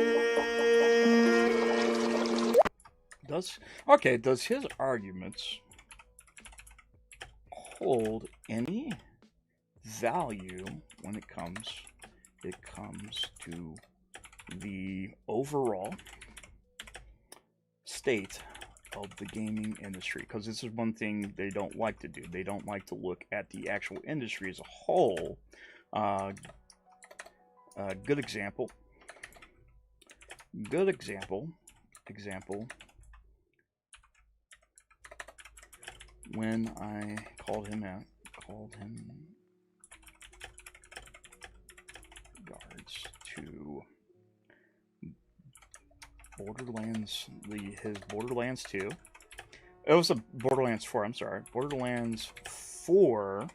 Does his arguments hold any value when it comes to the overall state of the gaming industry? Because this is one thing they don't like to do. They don't like to look at the actual industry as a whole. Good example. when I called him out. Called him regards to Borderlands, his Borderlands 2. It was a Borderlands 4, I'm sorry. Borderlands 4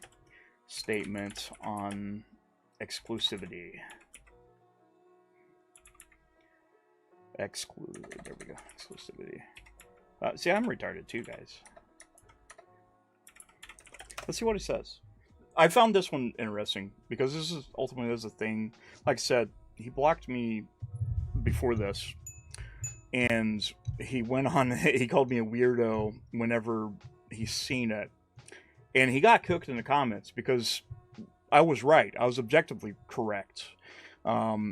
statement on exclusivity. There we go. Exclusivity. See, I'm retarded too, guys. Let's see what he says. I found this one interesting because this is ultimately a thing. Like I said, he blocked me before this, and he went on. He called me a weirdo whenever he's seen it, and he got cooked in the comments because I was right. I was objectively correct.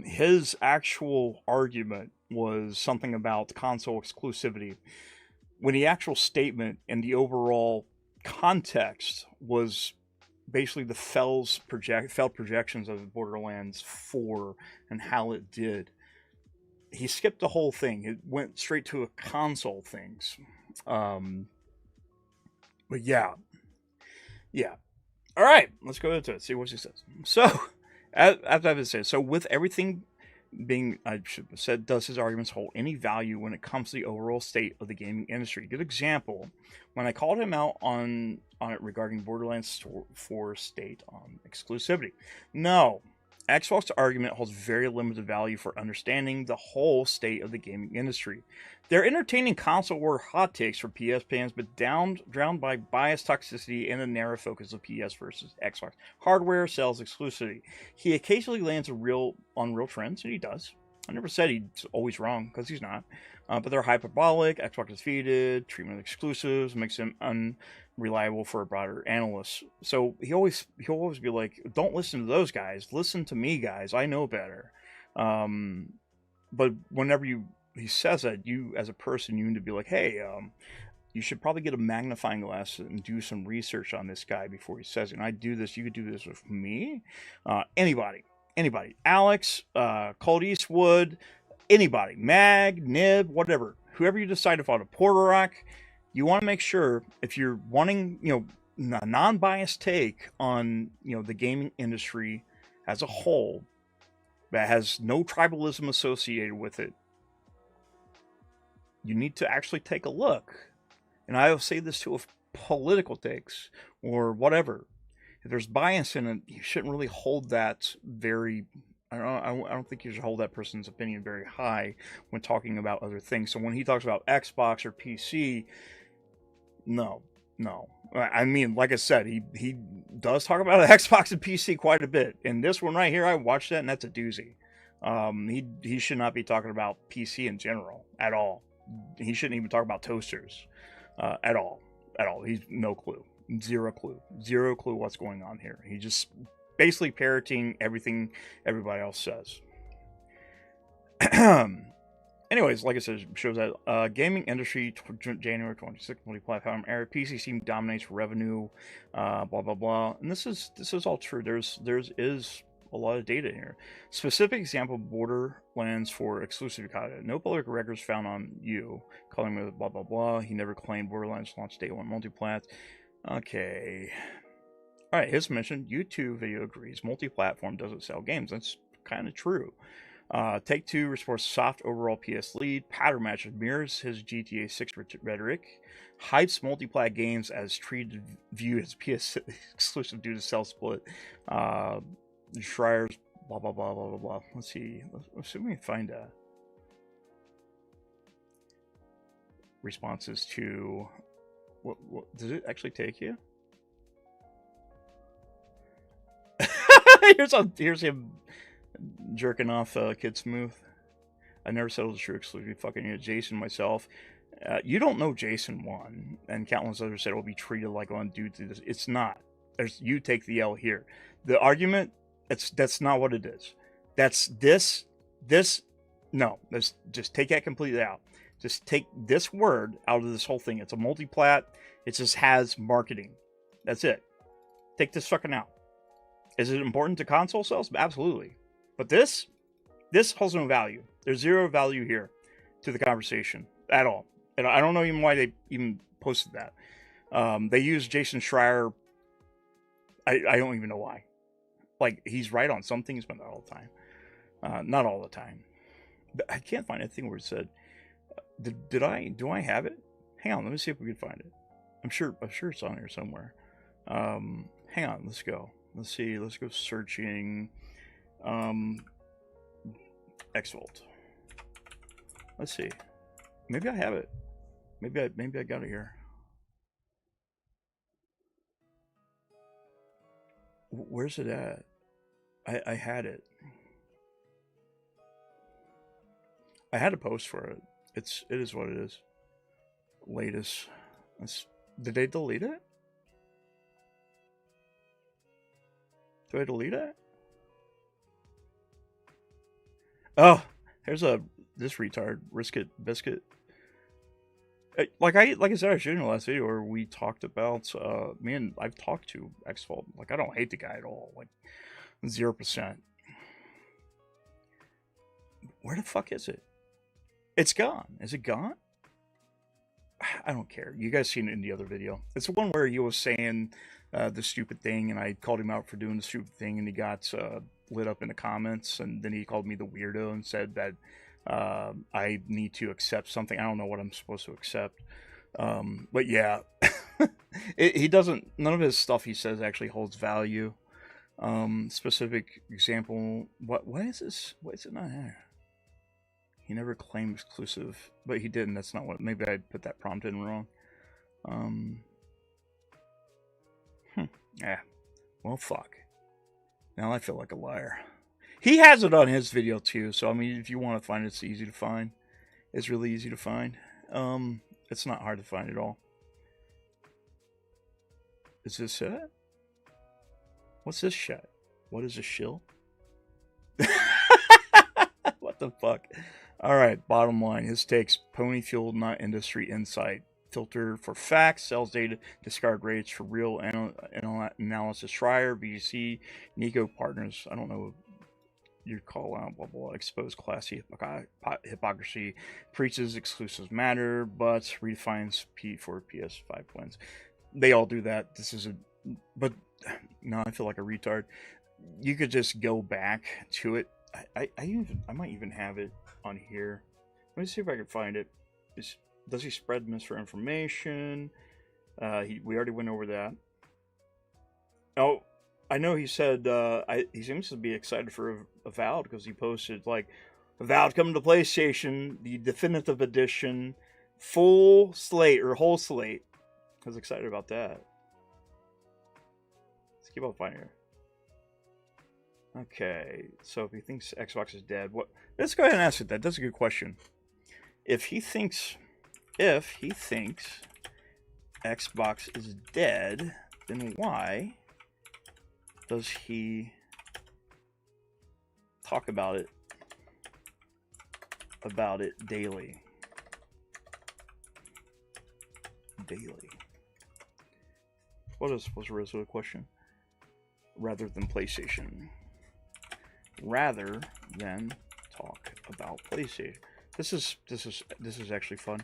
His actual argument was something about console exclusivity, when the actual statement and the overall context was basically the failed projections of Borderlands 4 and how it did. He skipped the whole thing. It went straight to a console things. But yeah. All right, let's go into it. See what she says. So, as I've said, so with everything being, I should have said, does his arguments hold any value when it comes to the overall state of the gaming industry? Good example, when I called him out on it regarding Borderlands 4 state on exclusivity. No, Xbox's argument holds very limited value for understanding the whole state of the gaming industry. They're entertaining console war hot takes for PS fans, but drowned by bias, toxicity, and a narrow focus of PS versus Xbox hardware sales exclusivity. He occasionally lands on real trends, and he does. I never said he's always wrong, because he's not. But they're hyperbolic, Xbox defeated, treatment of exclusives makes him unreliable for a broader analyst. So he'll always be like, don't listen to those guys. Listen to me, guys. I know better. But whenever he says that, you as a person, you need to be like, hey, you should probably get a magnifying glass and do some research on this guy before he says it. And I do this. You could do this with me. Anybody. Alex, Cold Eastwood, anybody. Mag, Nib, whatever. Whoever you decide to follow. Portraying, you want to make sure, if you're wanting, a non-biased take on, the gaming industry as a whole, that has no tribalism associated with it, you need to actually take a look. And I will say this too, of political takes or whatever. If there's bias in it, you shouldn't really hold that very. I don't think you should hold that person's opinion very high when talking about other things. So when he talks about Xbox or PC, no. I mean, like I said, he does talk about Xbox and PC quite a bit. And this one right here, I watched that, and that's a doozy. He should not be talking about PC in general at all. He shouldn't even talk about toasters at all. He's no clue. Zero clue what's going on here. He just basically parroting everything everybody else says. Anyways, like I said, shows that gaming industry January 26th, multi-platform era. PC Steam dominates revenue, blah blah blah. And this is all true. There's a lot of data here. Specific example: Borderlands for exclusive content. No public records found on you. Calling it blah blah blah. He never claimed Borderlands launched day one multi-plat. Okay. All right. His mention: YouTube video agrees multi-platform doesn't sell games. That's kind of true. Take-Two reports soft overall PS lead. Pattern matches mirrors his GTA 6 rhetoric. Hypes multi-plat games as viewed as PS exclusive due to sell split. Schreier's blah blah blah blah blah blah. Let's see if we can find responses to what does it actually take you? here's him jerking off Kid Smooth. I never settled the true exclusive. Fucking you, Jason, myself. You don't know Jason 1, and countless others said it will be treated like on due to this. It's not. You take the L here. The argument. That's not what it is. That's this. No, just take that completely out. Just take this word out of this whole thing. It's a multi-plat. It just has marketing. That's it. Take this fucking out. Is it important to console sales? Absolutely. But this holds no value. There's zero value here to the conversation at all. And I don't know even why they even posted that. They use Jason Schreier. I don't even know why. Like, he's right on some things, but not all the time. Not all the time. But I can't find anything where it said, do I have it? Hang on, let me see if we can find it. I'm sure it's on here somewhere. Hang on, let's go. Let's see, let's go searching Xvault. Let's see. Maybe I have it. Maybe I got it here. Where's it at? I had it. I had a post for it. It is what it is. Latest. Did they delete it? Do I delete it? Oh, here's this retard, Risket Biscuit. Like I said, I showed you in the last video where we talked about I've talked to Xvault. Like, I don't hate the guy at all. Like 0%. Where the fuck is it? It's gone. Is it gone? I don't care. You guys seen it in the other video. It's the one where he was saying the stupid thing, and I called him out for doing the stupid thing, and he got lit up in the comments, and then he called me the weirdo and said that I need to accept something. I don't know what I'm supposed to accept. But yeah, he doesn't, none of his stuff he says actually holds value. Specific example, what is this? Why is it not here? He never claimed exclusive, but he didn't. That's not what, maybe I put that prompt in wrong. Yeah, well, fuck. Now I feel like a liar. He has it on his video too, so I mean, if you want to find it, it's easy to find. It's really easy to find. It's not hard to find at all. Is this it? What's this shit? What is a shill? What the fuck? Alright, bottom line. His takes, pony fueled, not industry insight. Filter for facts, sells data, discard rates for real analysis. Schreier, BGC, Nico partners. I don't know your call out, blah, blah, expose classy hypocrisy, preaches exclusives matter, but redefines P for PS5 wins. They all do that. This is but no, I feel like a retard. You could just go back to it. I might even have it on here. Let me see if I can find it. Does he spread misinformation? We already went over that. Oh, I know he said he seems to be excited for Avowed because he posted like Avowed coming to PlayStation, the definitive edition, full slate or whole slate. I was excited about that. Let's keep on finding her. Okay, so if he thinks Xbox is dead, what? Let's go ahead and ask it that. That's a good question. If he thinks Xbox is dead, then why does he talk about it daily? What was the rest of the question? Rather than PlayStation. Rather than talk about PlayStation. This is actually fun.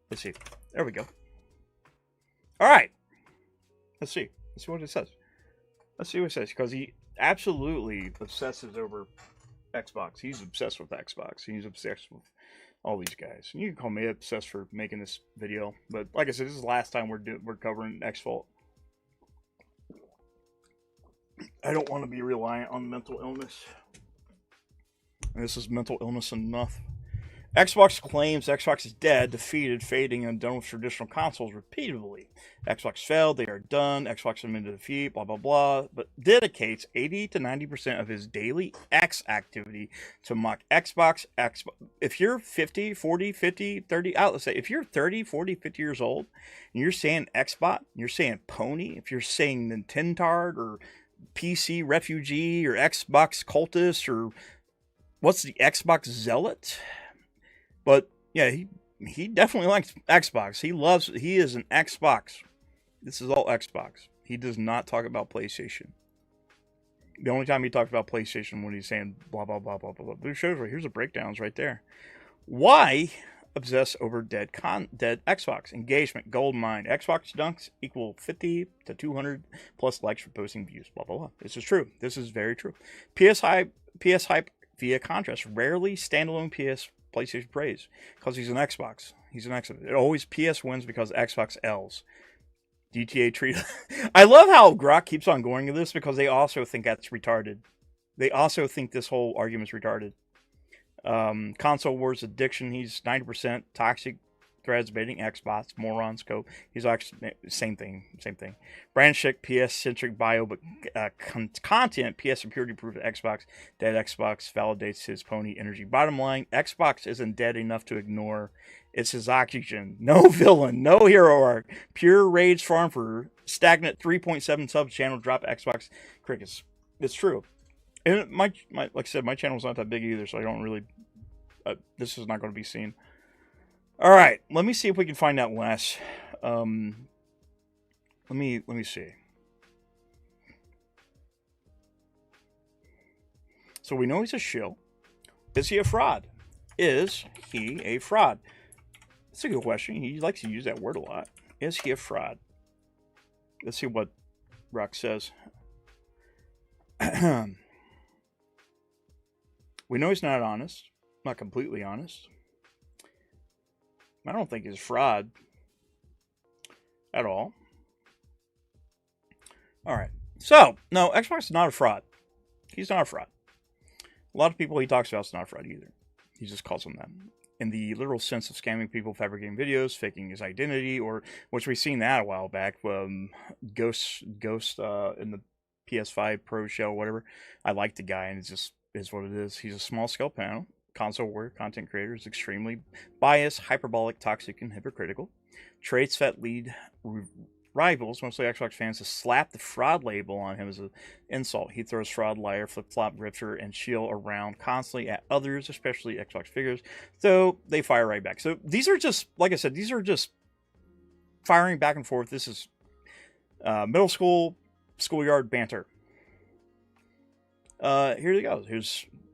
Let's see. There we go. All right. Let's see what it says. Let's see what it says, because he absolutely obsesses over Xbox. He's obsessed with Xbox. He's obsessed with all these guys. And you can call me obsessed for making this video, but like I said, this is the last time we're covering Xvault. I don't want to be reliant on mental illness. And this is mental illness enough. Xbox claims Xbox is dead, defeated, fading, and done with traditional consoles repeatedly. Xbox failed, they are done, Xbox admitted defeat, blah, blah, blah, but dedicates 80 to 90% of his daily X activity to mock Xbox. If you're 50, 40, 50, 30, let's say, if you're 30, 40, 50 years old, and you're saying Xbox, you're saying Pony, if you're saying Nintendard, or PC refugee, or Xbox cultist, or what's the Xbox zealot? But yeah, he definitely likes Xbox. He is an Xbox. This is all Xbox. He does not talk about PlayStation. The only time he talks about PlayStation when he's saying blah blah blah blah blah blah. But it shows right here's the breakdowns right there. Why obsess over dead Xbox. Engagement, gold mine. Xbox dunks equal 50 to 200 plus likes for posting views. Blah, blah, blah. This is true. This is very true. PS hype via contrast. Rarely standalone PlayStation praise. Because he's an Xbox. He's an Xbox. It always PS wins because Xbox L's. GTA treat. I love how Grock keeps on going to this because they also think that's retarded. They also think this whole argument is retarded. Console wars addiction. He's 90% toxic threads baiting Xbox morons scope. He's actually same thing. Brand chic PS-centric bio, but content PS security proof Xbox. Dead Xbox validates his pony energy. Bottom line, Xbox isn't dead enough to ignore. It's his oxygen. No villain, no hero arc. Pure rage farm for stagnant 3.7 subs channel drop Xbox crickets. It's true. And my like I said, my channel's not that big either, so I don't really. This is not going to be seen. All right, let me see if we can find out less. Let me see. So we know he's a shill. Is he a fraud? Is he a fraud? That's a good question. He likes to use that word a lot. Is he a fraud? Let's see what Rock says. We know he's not honest. Not completely honest. I don't think he's a fraud at all. All right. So, no, Xbox is not a fraud. He's not a fraud. A lot of people he talks about is not a fraud either. He just calls them that. In the literal sense of scamming people, fabricating videos, faking his identity, or which we've seen that a while back. Ghost in the PS5 Pro shell, whatever. I like the guy, and it just is what it is. He's a small scale panel. Console warrior, content creator, is extremely biased, hyperbolic, toxic, and hypocritical. Traits that lead rivals, mostly Xbox fans, to slap the fraud label on him as an insult. He throws fraud, liar, flip-flop, grifter, and shill around constantly at others, especially Xbox figures, so they fire right back. So these are just, like I said, these are just firing back and forth. This is middle school, schoolyard banter. Here you go.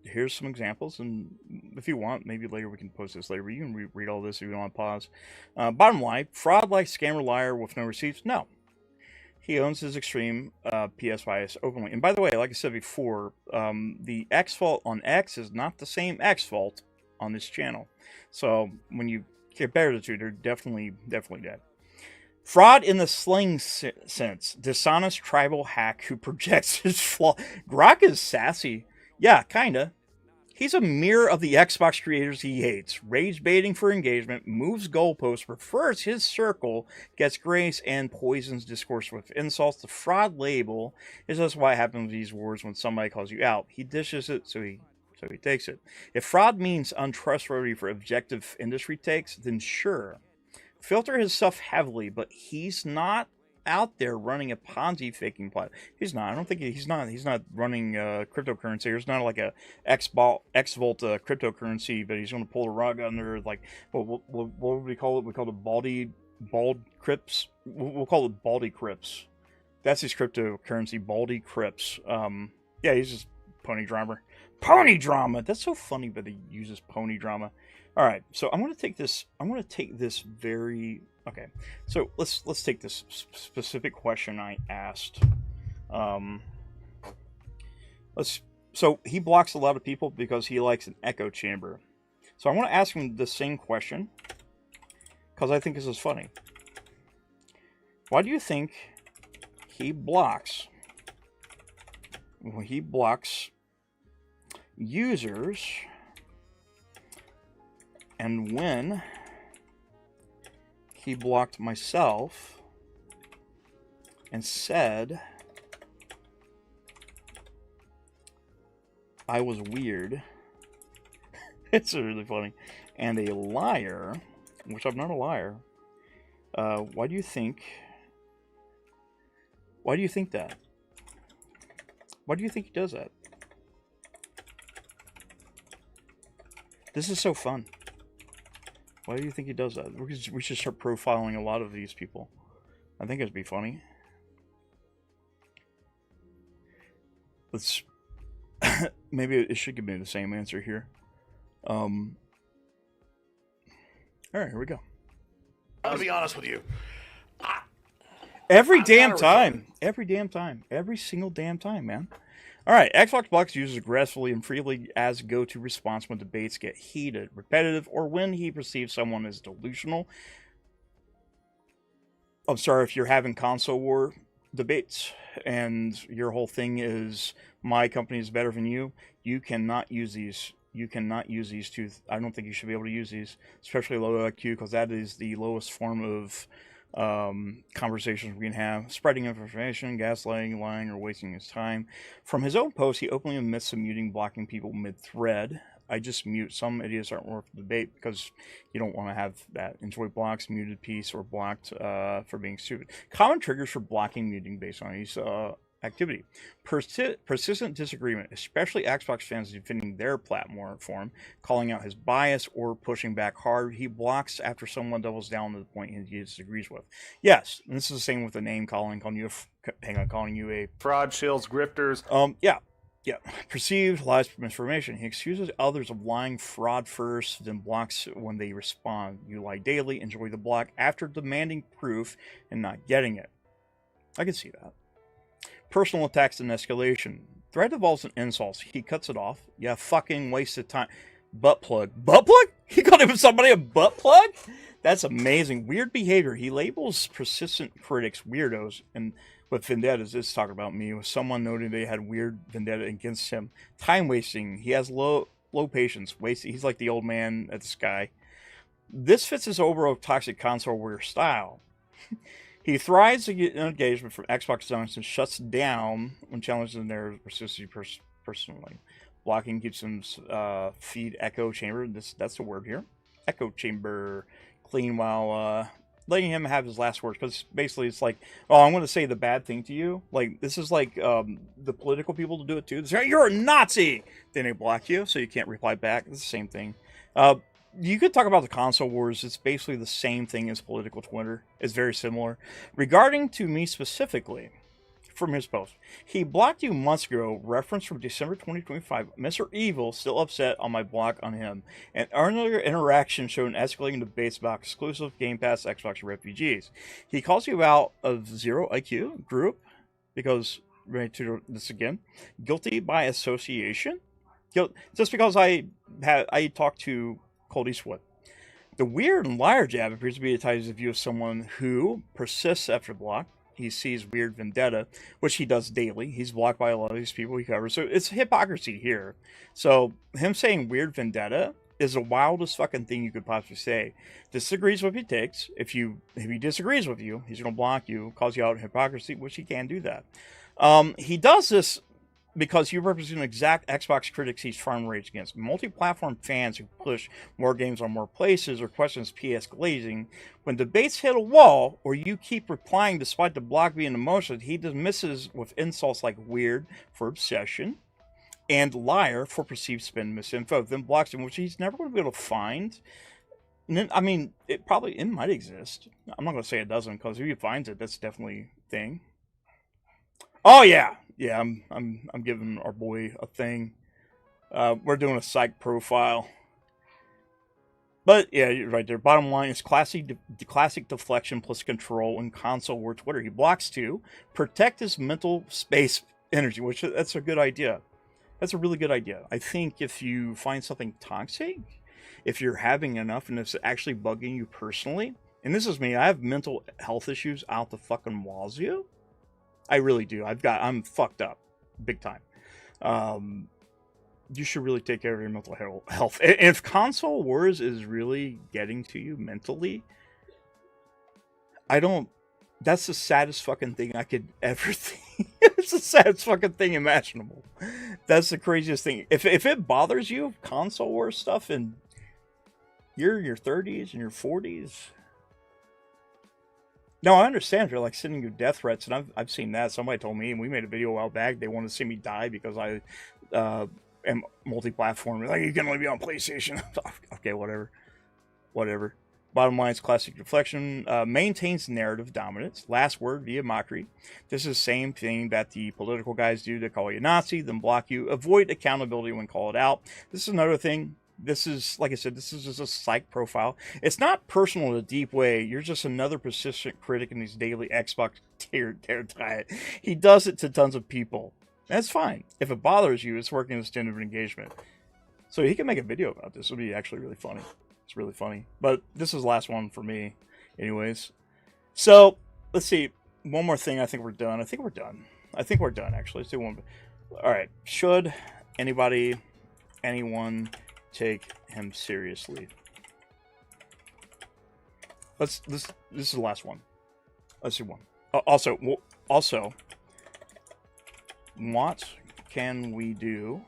Here's some examples, and if you want, maybe later we can post this later, but you can read all this if you don't want to pause. Bottom line, fraud like scammer liar with no receipts? No. He owns his extreme PS bias openly. And by the way, like I said before, the Xvault on X is not the same Xvault on this channel. So when you compare the two, they're definitely dead. Fraud in the slang sense. Dishonest tribal hack who projects his flaw. Grock is sassy. Yeah, kinda. He's a mirror of the Xbox creators he hates. Rage baiting for engagement, moves goalposts, prefers his circle, gets grace, and poisons discourse with insults. The fraud label is just what happens with these words when somebody calls you out. He dishes it, so he takes it. If fraud means untrustworthy for objective industry takes, then sure. Filter his stuff heavily, but he's not out there running a Ponzi faking plot. He's not. I don't think he's not running cryptocurrency. There's not like a Xvault cryptocurrency, but he's going to pull the rug under, like, what would we call it? We call it bald crypts. We'll call it baldy crypts. That's his cryptocurrency, baldy crypts. Yeah, he's just pony drama. Pony drama. That's so funny, but he uses pony drama. All right, so I'm going to take this very. Okay, so let's take this specific question I asked. So he blocks a lot of people because he likes an echo chamber. So I want to ask him the same question because I think this is funny. Why do you think he blocks? Well, he blocks users, and when he blocked myself and said I was weird. It's really funny. And a liar, which I'm not a liar. Why do you think that? Why do you think he does that? This is so fun. Why do you think he does that? We should start profiling a lot of these people. I think it'd be funny. Let's... Maybe it should give me the same answer here. All right, here we go. I'm gonna be honest with you. Every damn time. Every damn time. Every single damn time, man. All right, Xbox blocks users aggressively and freely as a go-to response when debates get heated, repetitive, or when he perceives someone as delusional. I'm sorry, if you're having console war debates and your whole thing is my company is better than you, you cannot use these. You cannot use these two. I don't think you should be able to use these, especially low IQ, because that is the lowest form of conversations we can have. Spreading information, gaslighting, lying, or wasting his time. From his own post, he openly admits to muting, blocking people mid-thread. I just mute. Some idiots aren't worth the debate because you don't want to have that. Enjoy blocks, muted piece, or blocked for being stupid. Common triggers for blocking, muting based on his activity. Persistent disagreement, especially Xbox fans defending their platform, calling out his bias or pushing back hard. He blocks after someone doubles down to the point he disagrees with. Yes, and this is the same with the name calling you a fraud, shills, grifters. Yeah, perceived lies, misinformation. He accuses others of lying, fraud first, then blocks when they respond. You lie daily, enjoy the block after demanding proof and not getting it. I can see that. Personal attacks and escalation. Threat involves an insults. He cuts it off. Yeah, fucking wasted time. Butt plug. Butt plug? He called him somebody a butt plug? That's amazing. Weird behavior. He labels persistent critics weirdos, and with vendettas, it's talking about me, with someone noting they had weird vendetta against him. Time wasting. He has low patience. He's like the old man at the sky. This fits his overall toxic console warrior style. He thrives in engagement from Xbox zones and shuts down when challenged in their persistence personally. Blocking keeps him feed echo chamber. That's the word here. Echo chamber clean while letting him have his last words, because basically it's like, oh, I'm going to say the bad thing to you. Like, this is like the political people to do it too. They say, you're a Nazi! Then they block you, so you can't reply back. It's the same thing. You could talk about the console wars. It's basically the same thing as political Twitter. It's very similar. Regarding to me specifically, from his post, he blocked you months ago, reference from December 2025. Mr. Evil still upset on my block on him. And earlier interaction showed an escalating debates about exclusive Game Pass Xbox refugees. He calls you out of zero IQ group because, ready to this again, guilty by association. Just because I talked to Cold Eastwood. The weird and liar jab appears to be tied to the view of someone who persists after block. He sees weird vendetta, which he does daily. He's blocked by a lot of these people he covers. So it's hypocrisy here. So him saying weird vendetta is the wildest fucking thing you could possibly say. Disagrees with what he takes. If he disagrees with you, he's going to block you, calls you out in hypocrisy, which he can do that. He does this because you represent exact Xbox critics he's trying to rage against. Multi-platform fans who push more games on more places or questions PS glazing. When debates hit a wall, or you keep replying despite the block being emotional, he dismisses with insults like weird for obsession and liar for perceived spin misinfo. Then blocks him, which he's never going to be able to find. And then, I mean, it might exist. I'm not going to say it doesn't, because if he finds it, that's definitely a thing. Oh yeah. Yeah, I'm giving our boy a thing. We're doing a psych profile. But yeah, you're right there. Bottom line is classic deflection plus control in console war Twitter. He blocks to protect his mental space energy, which that's a good idea. That's a really good idea. I think if you find something toxic, if you're having enough and it's actually bugging you personally, and this is me, I have mental health issues out the fucking wazoo. I really do. I'm fucked up big time. You should really take care of your mental health. If console wars is really getting to you mentally, that's the saddest fucking thing I could ever think. It's the saddest fucking thing imaginable. That's the craziest thing. If it bothers you, console war stuff, and you're in your 30s and your 40s. No, I understand if you're like sending you death threats, and I've seen that. Somebody told me, and we made a video a while back, they wanted to see me die because I am multi-platform. Like, you can only be on PlayStation. Okay, whatever. Bottom line is classic deflection. Maintains narrative dominance. Last word via mockery. This is the same thing that the political guys do. They call you Nazi, then block you. Avoid accountability when called out. This is another thing. this is, like I said, this is just a psych profile. It's not personal in a deep way. You're just another persistent critic in these daily Xbox tear diet. He does it to tons of people. That's fine. If it bothers you, it's working as a standard of engagement. So he can make a video about this. It would be actually really funny. It's really funny. But this is the last one for me, anyways. So, let's see. One more thing. I think we're done. I think we're done, actually. Let's do one. Alright. Should anyone take him seriously? This is the last one. Let's do one. Also, what can we do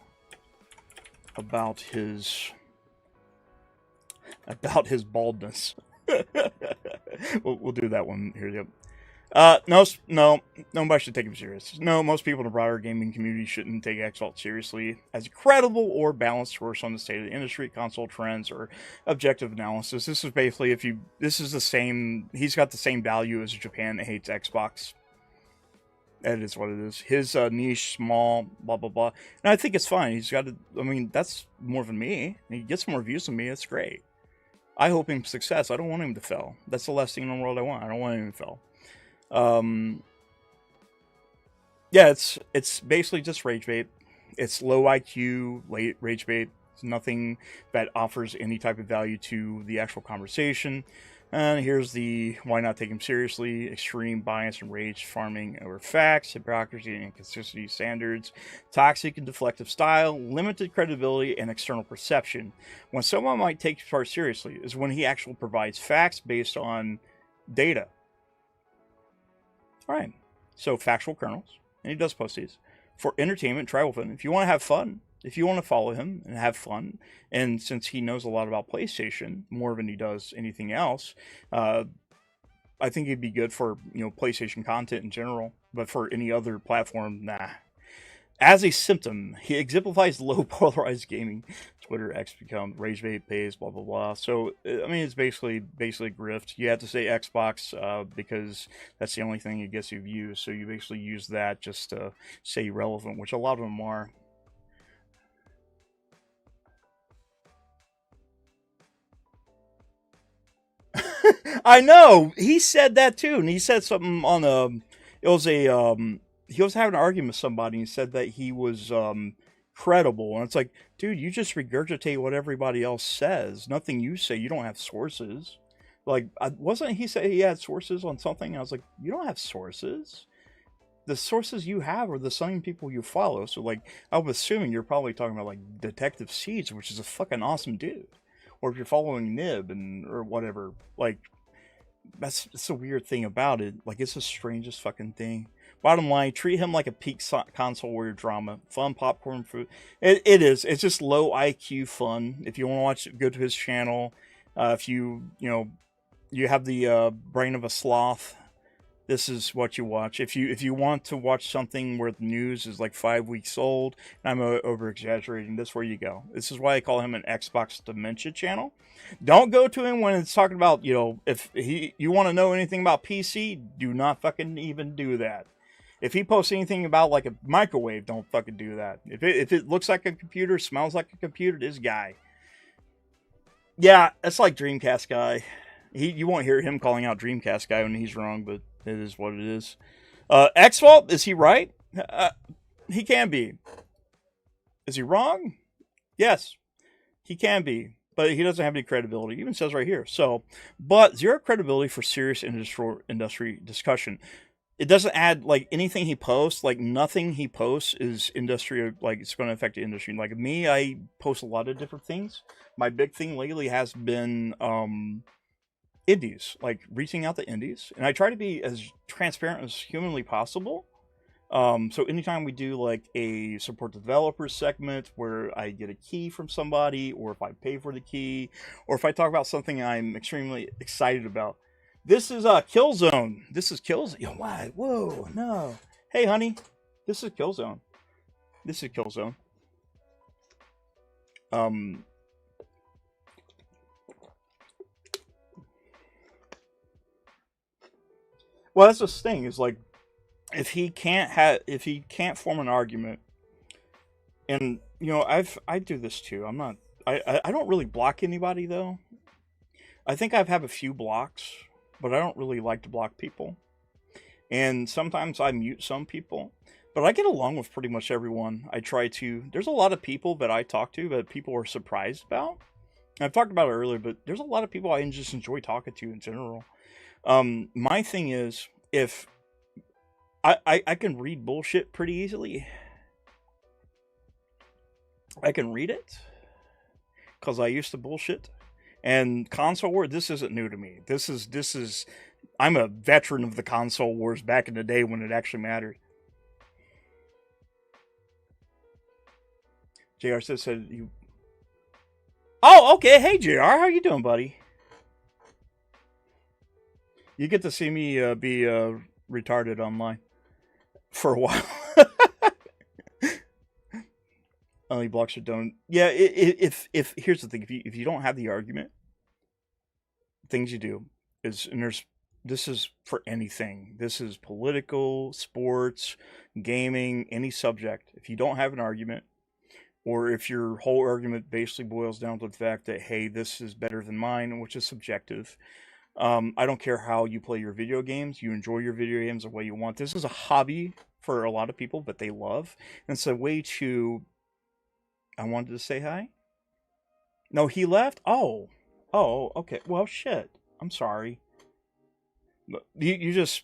about his baldness? We'll do that one here. Yep. No, nobody should take him serious. No, most people in the broader gaming community shouldn't take Xvault seriously as a credible or balanced source on the state of the industry, console trends, or objective analysis. This is basically, he's got the same value as Japan that hates Xbox. That is what it is. His niche, small, blah, blah, blah. And I think it's fine. He's got that's more than me. He gets more views than me. That's great. I hope him success. I don't want him to fail. That's the last thing in the world I want. I don't want him to fail. Yeah, it's basically just rage bait. It's low IQ rage bait. It's nothing that offers any type of value to the actual conversation. And here's the why not take him seriously: extreme bias and rage farming over facts, hypocrisy and inconsistency standards, toxic and deflective style, limited credibility, and external perception. When someone might take his part seriously is when he actually provides facts based on data. All right, so factual kernels, and he does post these for entertainment, tribal fun. If you want to have fun, if you want to follow him and have fun, and since he knows a lot about PlayStation more than he does anything else, I think he'd be good for PlayStation content in general. But for any other platform, nah. As a symptom, he exemplifies low polarized gaming. Twitter, X become rage bait, pays, blah blah blah. So it's basically grift. You have to say Xbox because that's the only thing I guess you've used. So you basically use that just to stay relevant, which a lot of them are. I know he said that too, and he said something on he was having an argument with somebody, and he said that he was credible, and it's like, dude, you just regurgitate what everybody else says. Nothing you say, you don't have sources. Like, wasn't he say he had sources on something? I was like, you don't have sources. The sources you have are the same people you follow. So like, I'm assuming you're probably talking about like Detective Siege, which is a fucking awesome dude. Or if you're following Nib or whatever, like, that's a weird thing about it. Like, it's the strangest fucking thing. Bottom line, treat him like a peak console warrior drama. Fun popcorn food. It is. It's just low IQ fun. If you want to watch it, go to his channel. If you have the brain of a sloth, this is what you watch. If you want to watch something where the news is like 5 weeks old, and I'm over-exaggerating, this is where you go. This is why I call him an Xbox Dementia channel. Don't go to him when it's talking about, if you want to know anything about PC, do not fucking even do that. If he posts anything about like a microwave, don't fucking do that. If it looks like a computer, smells like a computer, this guy. Yeah, it's like Dreamcast guy. You won't hear him calling out Dreamcast guy when he's wrong, but it is what it is. Xvault, is he right? He can be. Is he wrong? Yes, he can be. But he doesn't have any credibility. It even says right here. But zero credibility for serious industry discussion. It doesn't add, like, anything he posts. Like, nothing he posts is industry, like, it's going to affect the industry. Like, me, I post a lot of different things. My big thing lately has been, indies. Like, reaching out to indies. And I try to be as transparent as humanly possible. So anytime we do, like, a support developer segment where I get a key from somebody, or if I pay for the key, or if I talk about something I'm extremely excited about. This is Killzone. This is Killzone. Yo, why? Whoa, no. Hey, honey. This is Killzone. This is Killzone. Well, that's the thing. Is like, if he can't form an argument, and I do this too. I'm I don't really block anybody though. I think I've have a few blocks, but I don't really like to block people. And sometimes I mute some people, but I get along with pretty much everyone. I try to. There's a lot of people that I talk to that people are surprised about. I've talked about it earlier, but there's a lot of people I just enjoy talking to in general. My thing is, if I can read bullshit pretty easily. I can read it because I used to bullshit. And console war, this isn't new to me. This is I'm a veteran of the console wars back in the day when it actually mattered. JR said you. Oh, okay. Hey, JR, how you doing, buddy? You get to see me be retarded online for a while. Only blocks are done. Yeah, if here's the thing: if you don't have the argument, things you do is, and this is for anything. This is political, sports, gaming, any subject. If you don't have an argument, or if your whole argument basically boils down to the fact that, hey, this is better than mine, which is subjective. I don't care how you play your video games. You enjoy your video games the way you want. This is a hobby for a lot of people, but they love. And it's a way to... I wanted to say hi. No, he left? Oh, okay. Well, shit. I'm sorry. You just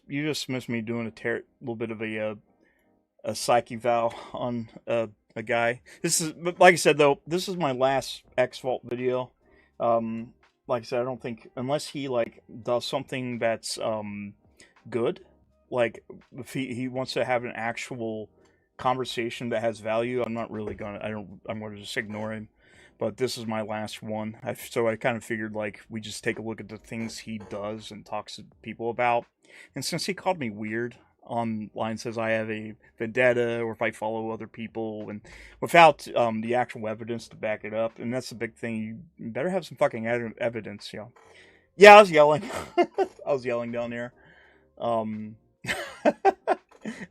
missed me doing a little bit of a psyche vow on a guy. This is, like I said though, this is my last Xvault video. Like I said, I don't think, unless he like does something that's good, like if he wants to have an actual conversation that has value, I'm not really gonna. I'm gonna just ignore him. But this is my last one. So I kind of figured like we just take a look at the things he does and talks to people about. And since he called me weird online, says I have a vendetta or if I follow other people, and without the actual evidence to back it up, and that's the big thing. You better have some fucking evidence, you know. Yeah, I was yelling. I was yelling down there. I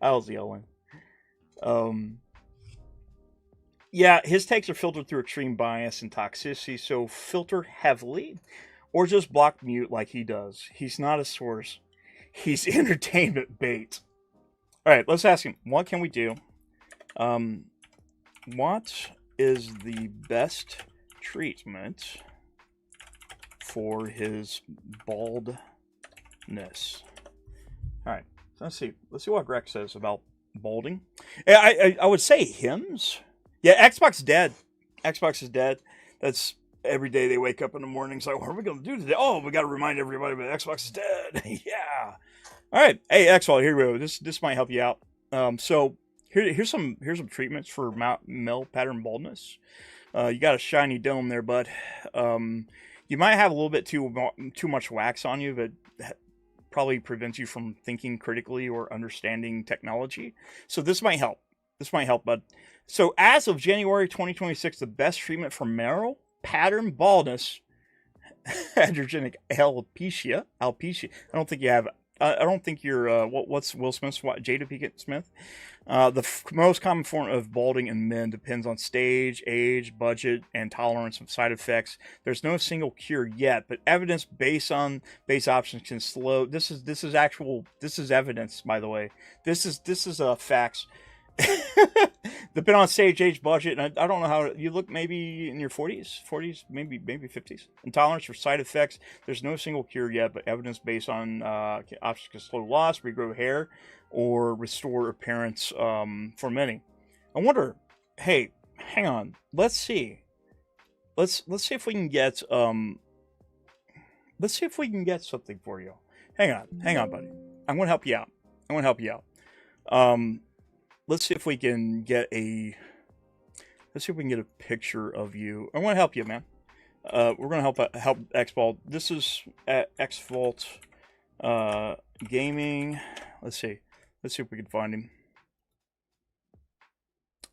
was yelling. Yeah, his takes are filtered through extreme bias and toxicity, so filter heavily, or just block mute like he does. He's not a source. He's entertainment bait. Alright, let's ask him, what can we do? What is the best treatment for his baldness? Alright, so let's see what Grock says about balding. I would say hymns. Yeah, Xbox dead. Xbox is dead. That's every day they wake up in the morning. It's like, what are we going to do today? Oh, we got to remind everybody that Xbox is dead. Yeah. All right. Hey, Xbox, here we go. This might help you out. So here's some treatments for male pattern baldness. You got a shiny dome there, bud. You might have a little bit too much wax on you, but probably prevents you from thinking critically or understanding technology. So this might help. This might help, bud. So as of January 2026, the best treatment for male pattern baldness, androgenic alopecia. I don't think you have. I don't think you're. What's Will Smith's? Jada Pinkett Smith. The most common form of balding in men depends on stage, age, budget, and tolerance of side effects. There's no single cure yet, but evidence based on base options can slow. This is evidence, by the way. This is facts. Depending on stage, age, budget, and I don't know how you look. Maybe in your 40s, maybe 50s. Intolerance for side effects. There's no single cure yet, but evidence based on options can slow loss, regrow hair, or restore appearance for many. I wonder. Hey, hang on. Let's see. Let's see if we can get Let's see if we can get something for you. Hang on, buddy. I'm gonna help you out. Let's see if we can get a picture of you. I want to help you, man. We're gonna help Xvault. This is at Xvault Gaming. Let's see if we can find him.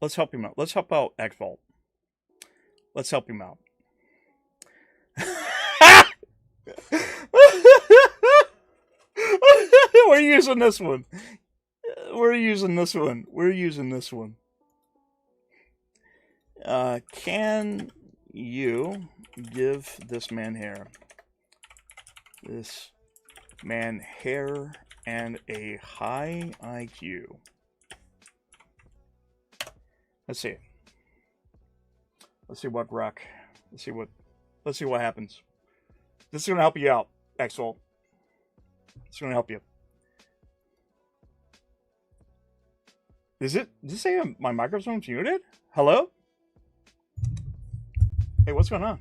Let's help him out. Let's help out Xvault. Let's help him out. We're using this one. We're using this one. Can you give this man hair? This man hair and a high IQ. Let's see. Let's see what Grock. Let's see what happens. This is gonna help you out, Xvault. It's gonna help you. Does it say my microphone's muted? Hello? Hey, what's going on?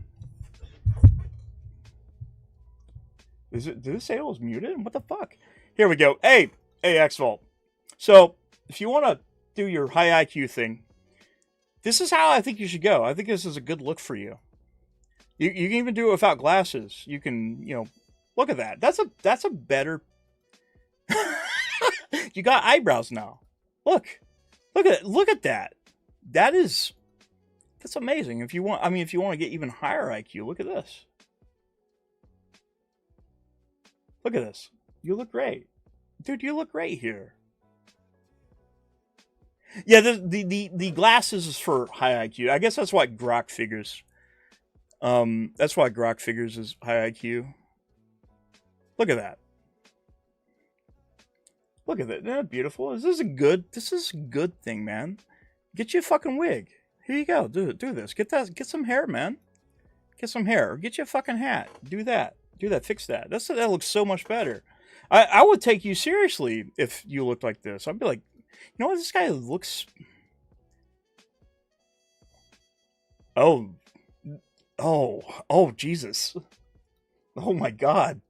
Did it say it was muted? What the fuck? Here we go. Hey, Xvault. So, if you want to do your high IQ thing, this is how I think you should go. I think this is a good look for you. You can even do it without glasses. You can, look at that. That's a better. You got eyebrows now. Look at that. That's amazing. If you want to get even higher IQ, look at this. Look at this. You look great. Dude, you look great here. Yeah, the glasses is for high IQ. I guess that's why Grock figures. That's why Grock figures is high IQ. Look at that. Look at that. Isn't that beautiful? This is a good thing, man. Get you a fucking wig. Here you go. Do this. Get some hair, man. Get some hair. Or get you a fucking hat. Do that. Fix that. That looks so much better. I would take you seriously if you looked like this. I'd be like, you know what? This guy looks. Oh, Jesus. Oh my God.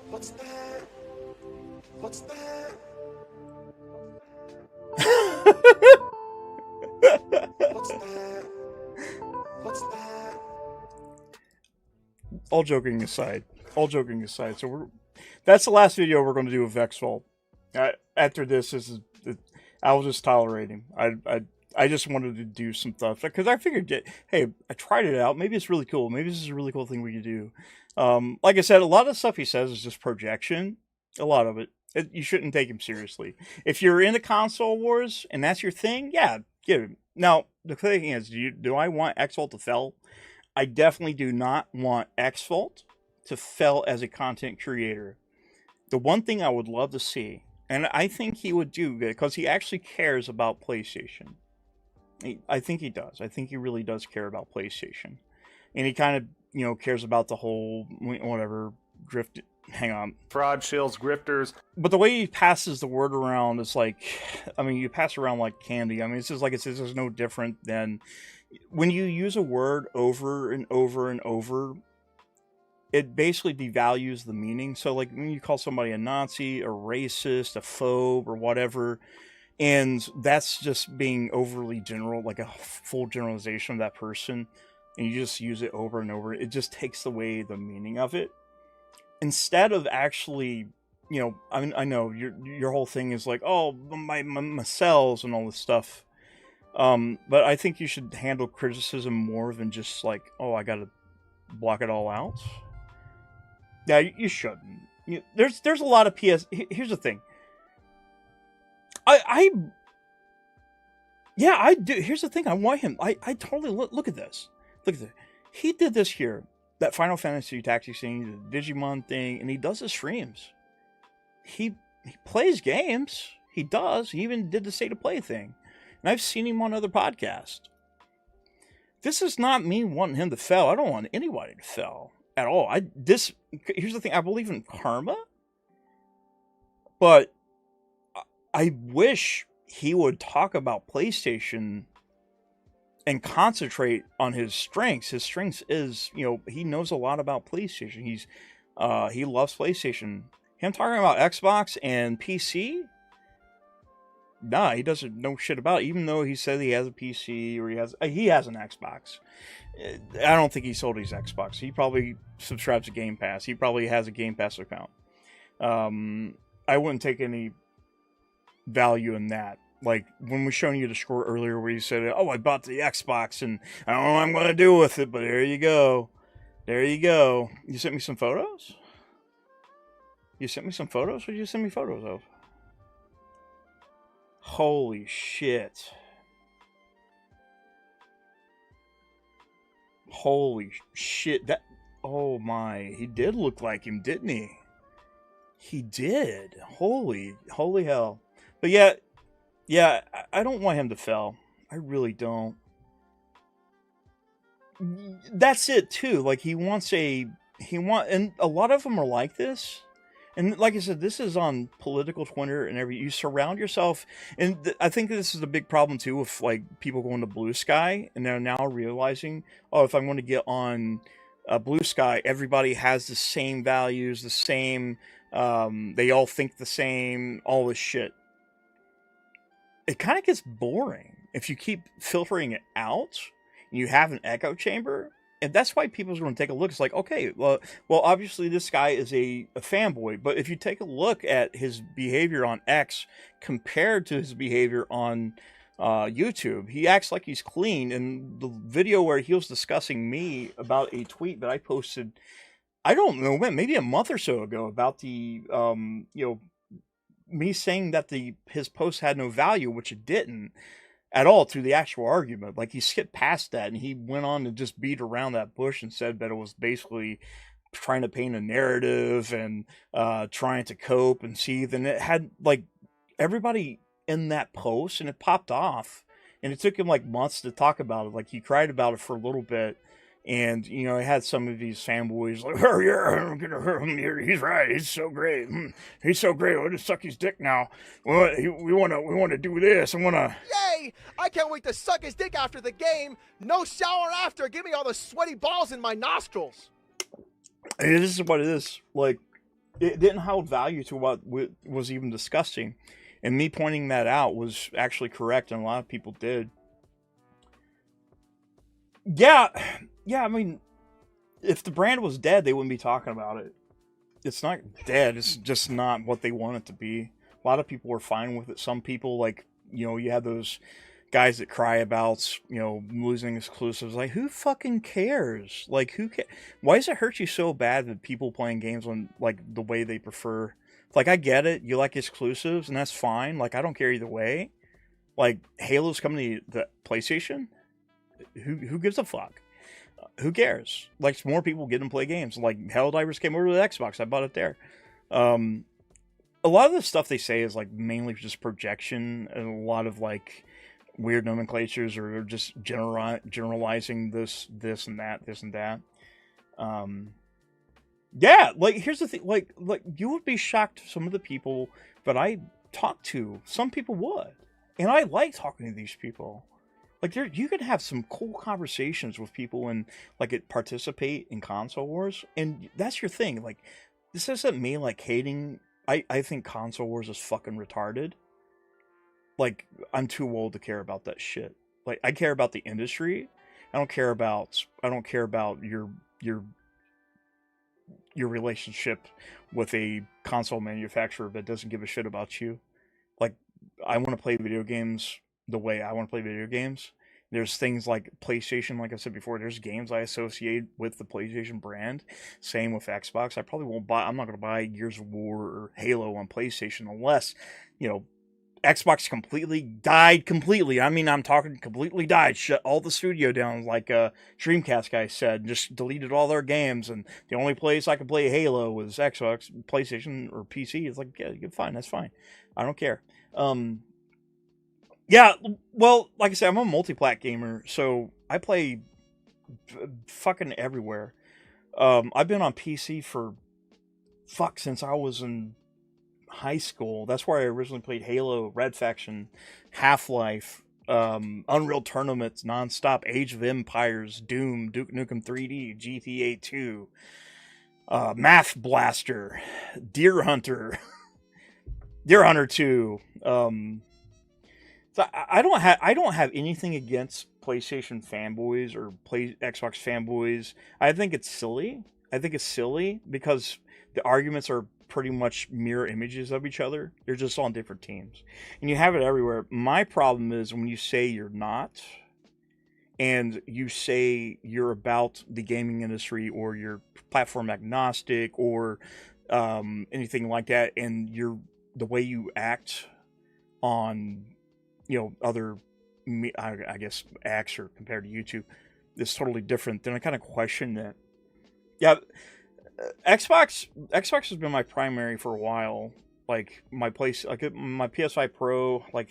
What's that? All joking aside, so that's the last video we're going to do with Xvault. After this is I was just tolerating. I just wanted to do some stuff because I figured, hey, I tried it out. Maybe it's really cool. Maybe this is a really cool thing we could do. Like I said, a lot of the stuff he says is just projection. A lot of it. You shouldn't take him seriously. If you're into console wars and that's your thing, yeah, give him. Now, the thing is, do I want Xvault to fail? I definitely do not want Xvault to fail as a content creator. The one thing I would love to see, and I think he would do good, because he actually cares about PlayStation. I think he does. I think he really does care about PlayStation. And he kind of, cares about the whole, whatever, drift. Hang on. Fraud, shills, grifters. But the way he passes the word around is like, you pass around like candy. It's just like this is no different than when you use a word over and over and over, it basically devalues the meaning. So like when you call somebody a Nazi, a racist, a phobe, or whatever, and that's just being overly general, like a full generalization of that person, and you just use it over and over, it just takes away the meaning of it. Instead of actually, I know your whole thing is like, oh, my cells and all this stuff. But I think you should handle criticism more than just like, oh, I gotta block it all out. Yeah, you shouldn't. There's a lot of PS. Here's the thing. I do. Here's the thing. I want him. I totally look at this. Look at this. He did this here. That Final Fantasy Tactics thing, the Digimon thing, and he does his streams. He plays games. He does. He even did the State of Play thing. And I've seen him on other podcasts. This is not me wanting him to fail. I don't want anybody to fail at all. Here's the thing. I believe in karma. But I wish he would talk about PlayStation and concentrate on his strengths. His strengths is, you know, he knows a lot about PlayStation. He loves PlayStation. Him talking about Xbox and PC, nah, he doesn't know shit about it, even though he said he has a PC or he has an Xbox. I don't think he sold his Xbox. He probably subscribes to Game Pass. He probably has a Game Pass account. I wouldn't take any value in that. Like, when we showing you the score earlier where you said, oh, I bought the Xbox and I don't know what I'm going to do with it, but there you go. There you go. You sent me some photos? You sent me some photos? What did you send me photos of? Holy shit. Holy shit. That, oh my. He did look like him, didn't he? He did. Holy hell. But yeah, I don't want him to fail. I really don't. That's it too. Like, and a lot of them are like this. And like I said, this is on political Twitter and you surround yourself. And I think this is a big problem too with like people going to Blue Sky and they're now realizing, oh, if I'm going to get on Blue Sky, everybody has the same values, the same, they all think the same, all this shit. It kind of gets boring if you keep filtering it out and you have an echo chamber. And that's why people's going to take a look. It's like, okay, well, obviously this guy is a fanboy. But if you take a look at his behavior on X compared to his behavior on YouTube, he acts like he's clean. And the video where he was discussing me about a tweet that I posted, I don't know when, maybe a month or so ago, about the, me saying that his post had no value, which it didn't at all through the actual argument. Like, he skipped past that and he went on to just beat around that bush and said that it was basically trying to paint a narrative and trying to cope and seethe. And it had like everybody in that post, and it popped off, and it took him like months to talk about it. Like, he cried about it for a little bit. And, you know, I had some of these fanboys like, oh, yeah, I'm gonna hurt him here. He's right. He's so great. He's so great. We'll just suck his dick now. We want to do this. I want to. Yay! I can't wait to suck his dick after the game. No shower after. Give me all the sweaty balls in my nostrils. And this is what it is. Like, it didn't hold value to what was even disgusting. And me pointing that out was actually correct, and a lot of people did. Yeah, I mean, if the brand was dead, they wouldn't be talking about it. It's not dead. It's just not what they want it to be. A lot of people were fine with it. Some people, like, you know, you have those guys that cry about, you know, losing exclusives. Like, who fucking cares? Like, who cares? Why does it hurt you so bad that people playing games on, like, the way they prefer? Like, I get it. You like exclusives, and that's fine. Like, I don't care either way. Like, Halo's coming to the PlayStation? Who gives a fuck? Who cares? Like, more people get and play games. Like, Helldivers came over to the Xbox. I bought it there. A lot of the stuff they say is, like, mainly just projection, and a lot of, like, weird nomenclatures, or just generalizing this and that. Yeah, like, here's the thing. Like, you would be shocked some of the people that I talk to. Some people would. And I like talking to these people. Like, you can have some cool conversations with people and, like, participate in console wars, and that's your thing. Like, this isn't me, like, hating. I think console wars is fucking retarded. Like, I'm too old to care about that shit. Like, I care about the industry. I don't care about your relationship with a console manufacturer that doesn't give a shit about you. Like, I want to play video games the way I want to play video games. There's things like PlayStation, like I said before, there's games I associate with the PlayStation brand. Same with Xbox. I'm not going to buy Gears of War or Halo on PlayStation unless, you know, Xbox died completely. I mean, I'm talking completely died. Shut all the studio down, like Dreamcast guy said. Just deleted all their games, and the only place I could play Halo was Xbox, PlayStation, or PC. It's like, yeah, fine, that's fine. I don't care. Yeah, well, like I said, I'm a multi-plat gamer, so I play fucking everywhere. I've been on PC since I was in high school. That's where I originally played Halo, Red Faction, Half-Life, Unreal Tournaments, nonstop, Age of Empires, Doom, Duke Nukem 3D, GTA 2, Math Blaster, Deer Hunter, Deer Hunter 2. So I don't have anything against PlayStation fanboys or Xbox fanboys. I think it's silly. I think it's silly because the arguments are pretty much mirror images of each other. They're just on different teams. And you have it everywhere. My problem is when you say you're not, and you say you're about the gaming industry or you're platform agnostic or anything like that, and the way you act on, other, I guess, acts or compared to YouTube is totally different, then I kind of question that. Yeah, Xbox has been my primary for a while. Like my PS5 Pro, like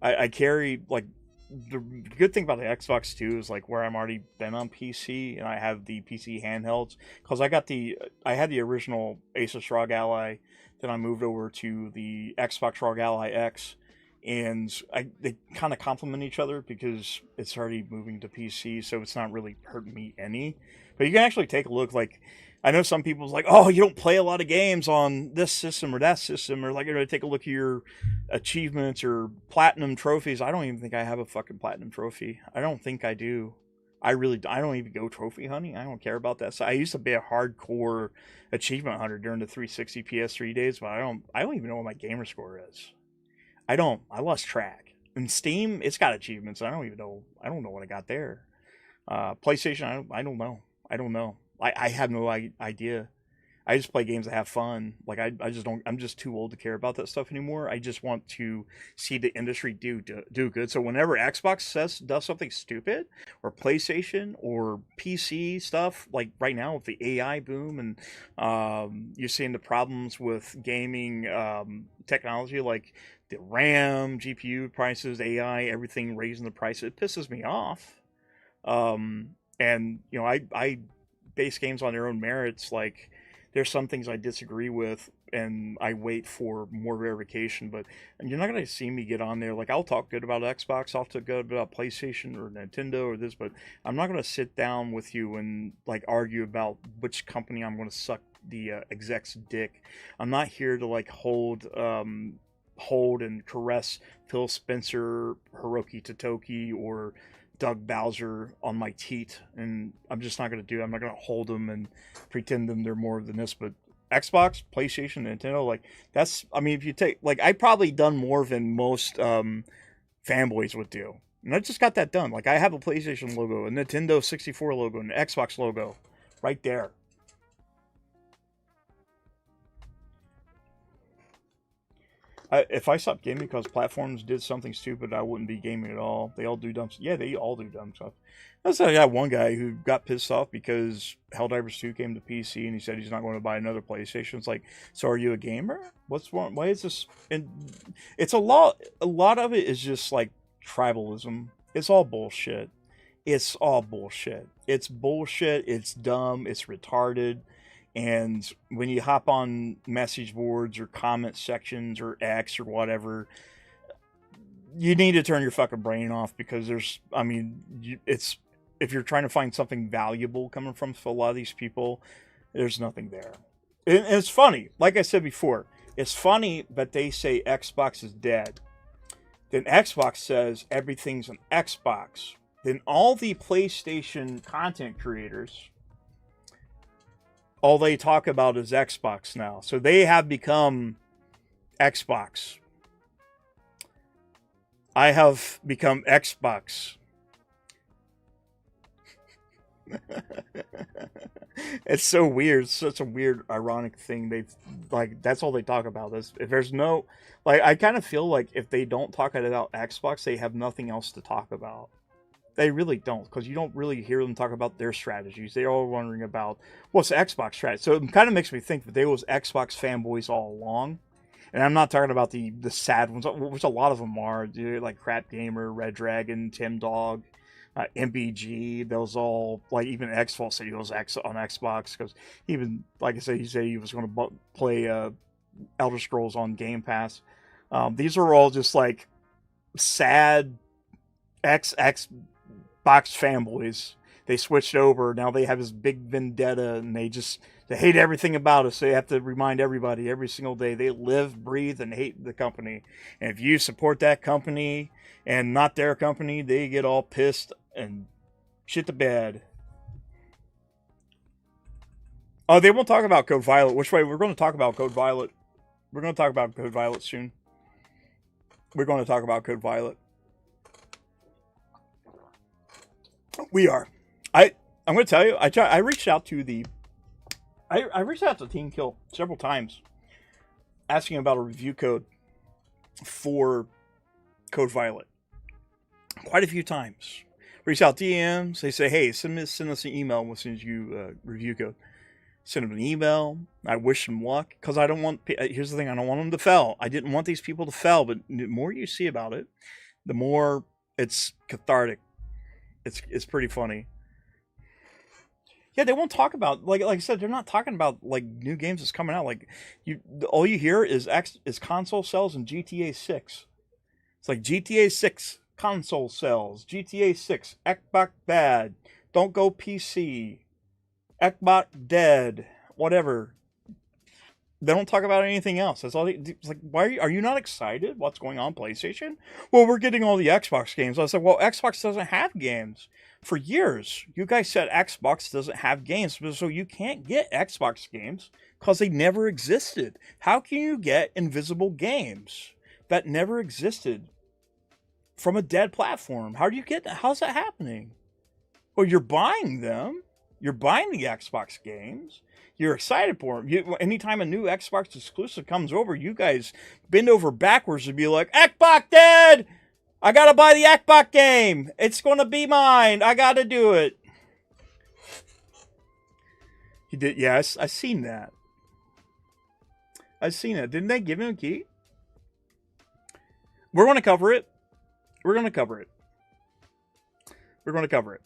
I carry, like, the good thing about the Xbox too is like where I'm already been on PC and I have the PC handhelds, because I had the original Asus ROG Ally, then I moved over to the Xbox ROG Ally X, and they kind of complement each other because it's already moving to PC, so it's not really hurting me any. But you can actually take a look. Like, I know some people's like, oh, you don't play a lot of games on this system or that system, or like, you're going to take a look at your achievements or platinum trophies. I don't even think I have a fucking platinum trophy. I don't think I do. I don't even go trophy hunting. I don't care about that. So I used to be a hardcore achievement hunter during the 360 PS3 days, but I don't even know what my gamer score is. I lost track. In Steam, it's got achievements. I don't know what I got there. PlayStation, I don't know. I have no idea. I just play games that have fun. Like, I'm just too old to care about that stuff anymore. I just want to see the industry do good. So whenever Xbox does something stupid, or PlayStation or PC stuff, like right now with the AI boom, and you're seeing the problems with gaming technology, like the RAM, GPU prices, AI, everything raising the price, it pisses me off. And I base games on their own merits. Like, there's some things I disagree with, and I wait for more verification. But you're not going to see me get on there. Like, I'll talk good about Xbox, I'll talk good about PlayStation or Nintendo or this, but I'm not going to sit down with you and like argue about which company I'm going to suck the exec's dick. I'm not here to like hold and caress Phil Spencer, Hiroki Totoki, or Doug Bowser on my teat, and I'm just not going to do it. I'm not going to hold them and pretend them they're more than this. But Xbox, PlayStation, Nintendo, like, that's, I mean, if you take, like, I've probably done more than most fanboys would do, and I just got that done. Like, I have a PlayStation logo, a Nintendo 64 logo, and an Xbox logo right there. If I stopped gaming because platforms did something stupid, I wouldn't be gaming at all. They all do dumb stuff. Yeah, they all do dumb stuff. I got one guy who got pissed off because Helldivers 2 came to PC, and he said he's not going to buy another PlayStation. It's like, so are you a gamer? What's wrong? Why is this? And it's a lot of it is just like tribalism. It's all bullshit. It's bullshit. It's dumb. It's retarded. And when you hop on message boards or comment sections or X or whatever, you need to turn your fucking brain off, because if you're trying to find something valuable coming from a lot of these people, there's nothing there. And it's funny. Like I said before, it's funny that they say Xbox is dead. Then Xbox says everything's an Xbox. Then all the PlayStation content creators, all they talk about is Xbox now. So they have become Xbox. I have become Xbox. It's so weird. It's such a weird, ironic thing. That's all they talk about. If there's no, like, I kind of feel like if they don't talk about Xbox, they have nothing else to talk about. They really don't, because you don't really hear them talk about their strategies. They're all wondering about what's the Xbox strategy. So it kind of makes me think that they was Xbox fanboys all along. And I'm not talking about the sad ones, which a lot of them are, dude, like Crap Gamer, Red Dragon, Tim Dog, MBG. Those all, like, even Xvault said he was on Xbox, because even, like I said, he said he was going to play Elder Scrolls on Game Pass. These are all just like sad Xbox fanboys. They switched over. Now they have this big vendetta, and they hate everything about us. They have to remind everybody every single day. They live, breathe, and hate the company. And if you support that company and not their company, they get all pissed and shit the bed. Oh, they won't talk about Code Violet. Which way? We're going to talk about Code Violet. We're going to talk about Code Violet soon. We're going to talk about Code Violet. We are. I'm going to tell you, I reached out to Team Kill several times asking about a review code for Code Violet. Quite a few times. Reach out DMs. They say, hey, send us an email as soon as you review code. Send them an email. I wish them luck because I don't want. Here's the thing: I don't want them to fail. I didn't want these people to fail, but the more you see about it, the more it's cathartic. It's pretty funny. Yeah, they won't talk about like I said. They're not talking about like new games that's coming out. Like all you hear is console sales and GTA 6. It's like GTA 6 console sales, GTA 6 Xbox bad, don't go PC. Xbox dead, whatever. They don't talk about anything else. That's all. It's like, why are you not excited? What's going on, PlayStation? Well, we're getting all the Xbox games. I was like, well, Xbox doesn't have games. For years, you guys said Xbox doesn't have games, so you can't get Xbox games because they never existed. How can you get invisible games that never existed from a dead platform? How do you get that? How's that happening? Well, you're buying them. You're buying the Xbox games. You're excited for them. Anytime a new Xbox exclusive comes over, you guys bend over backwards and be like, Xbox dead! I gotta buy the Xbox game! It's gonna be mine! I gotta do it! He did, yes, I've seen that. I've seen it. Didn't they give him a key? We're gonna cover it. We're gonna cover it. We're gonna cover it.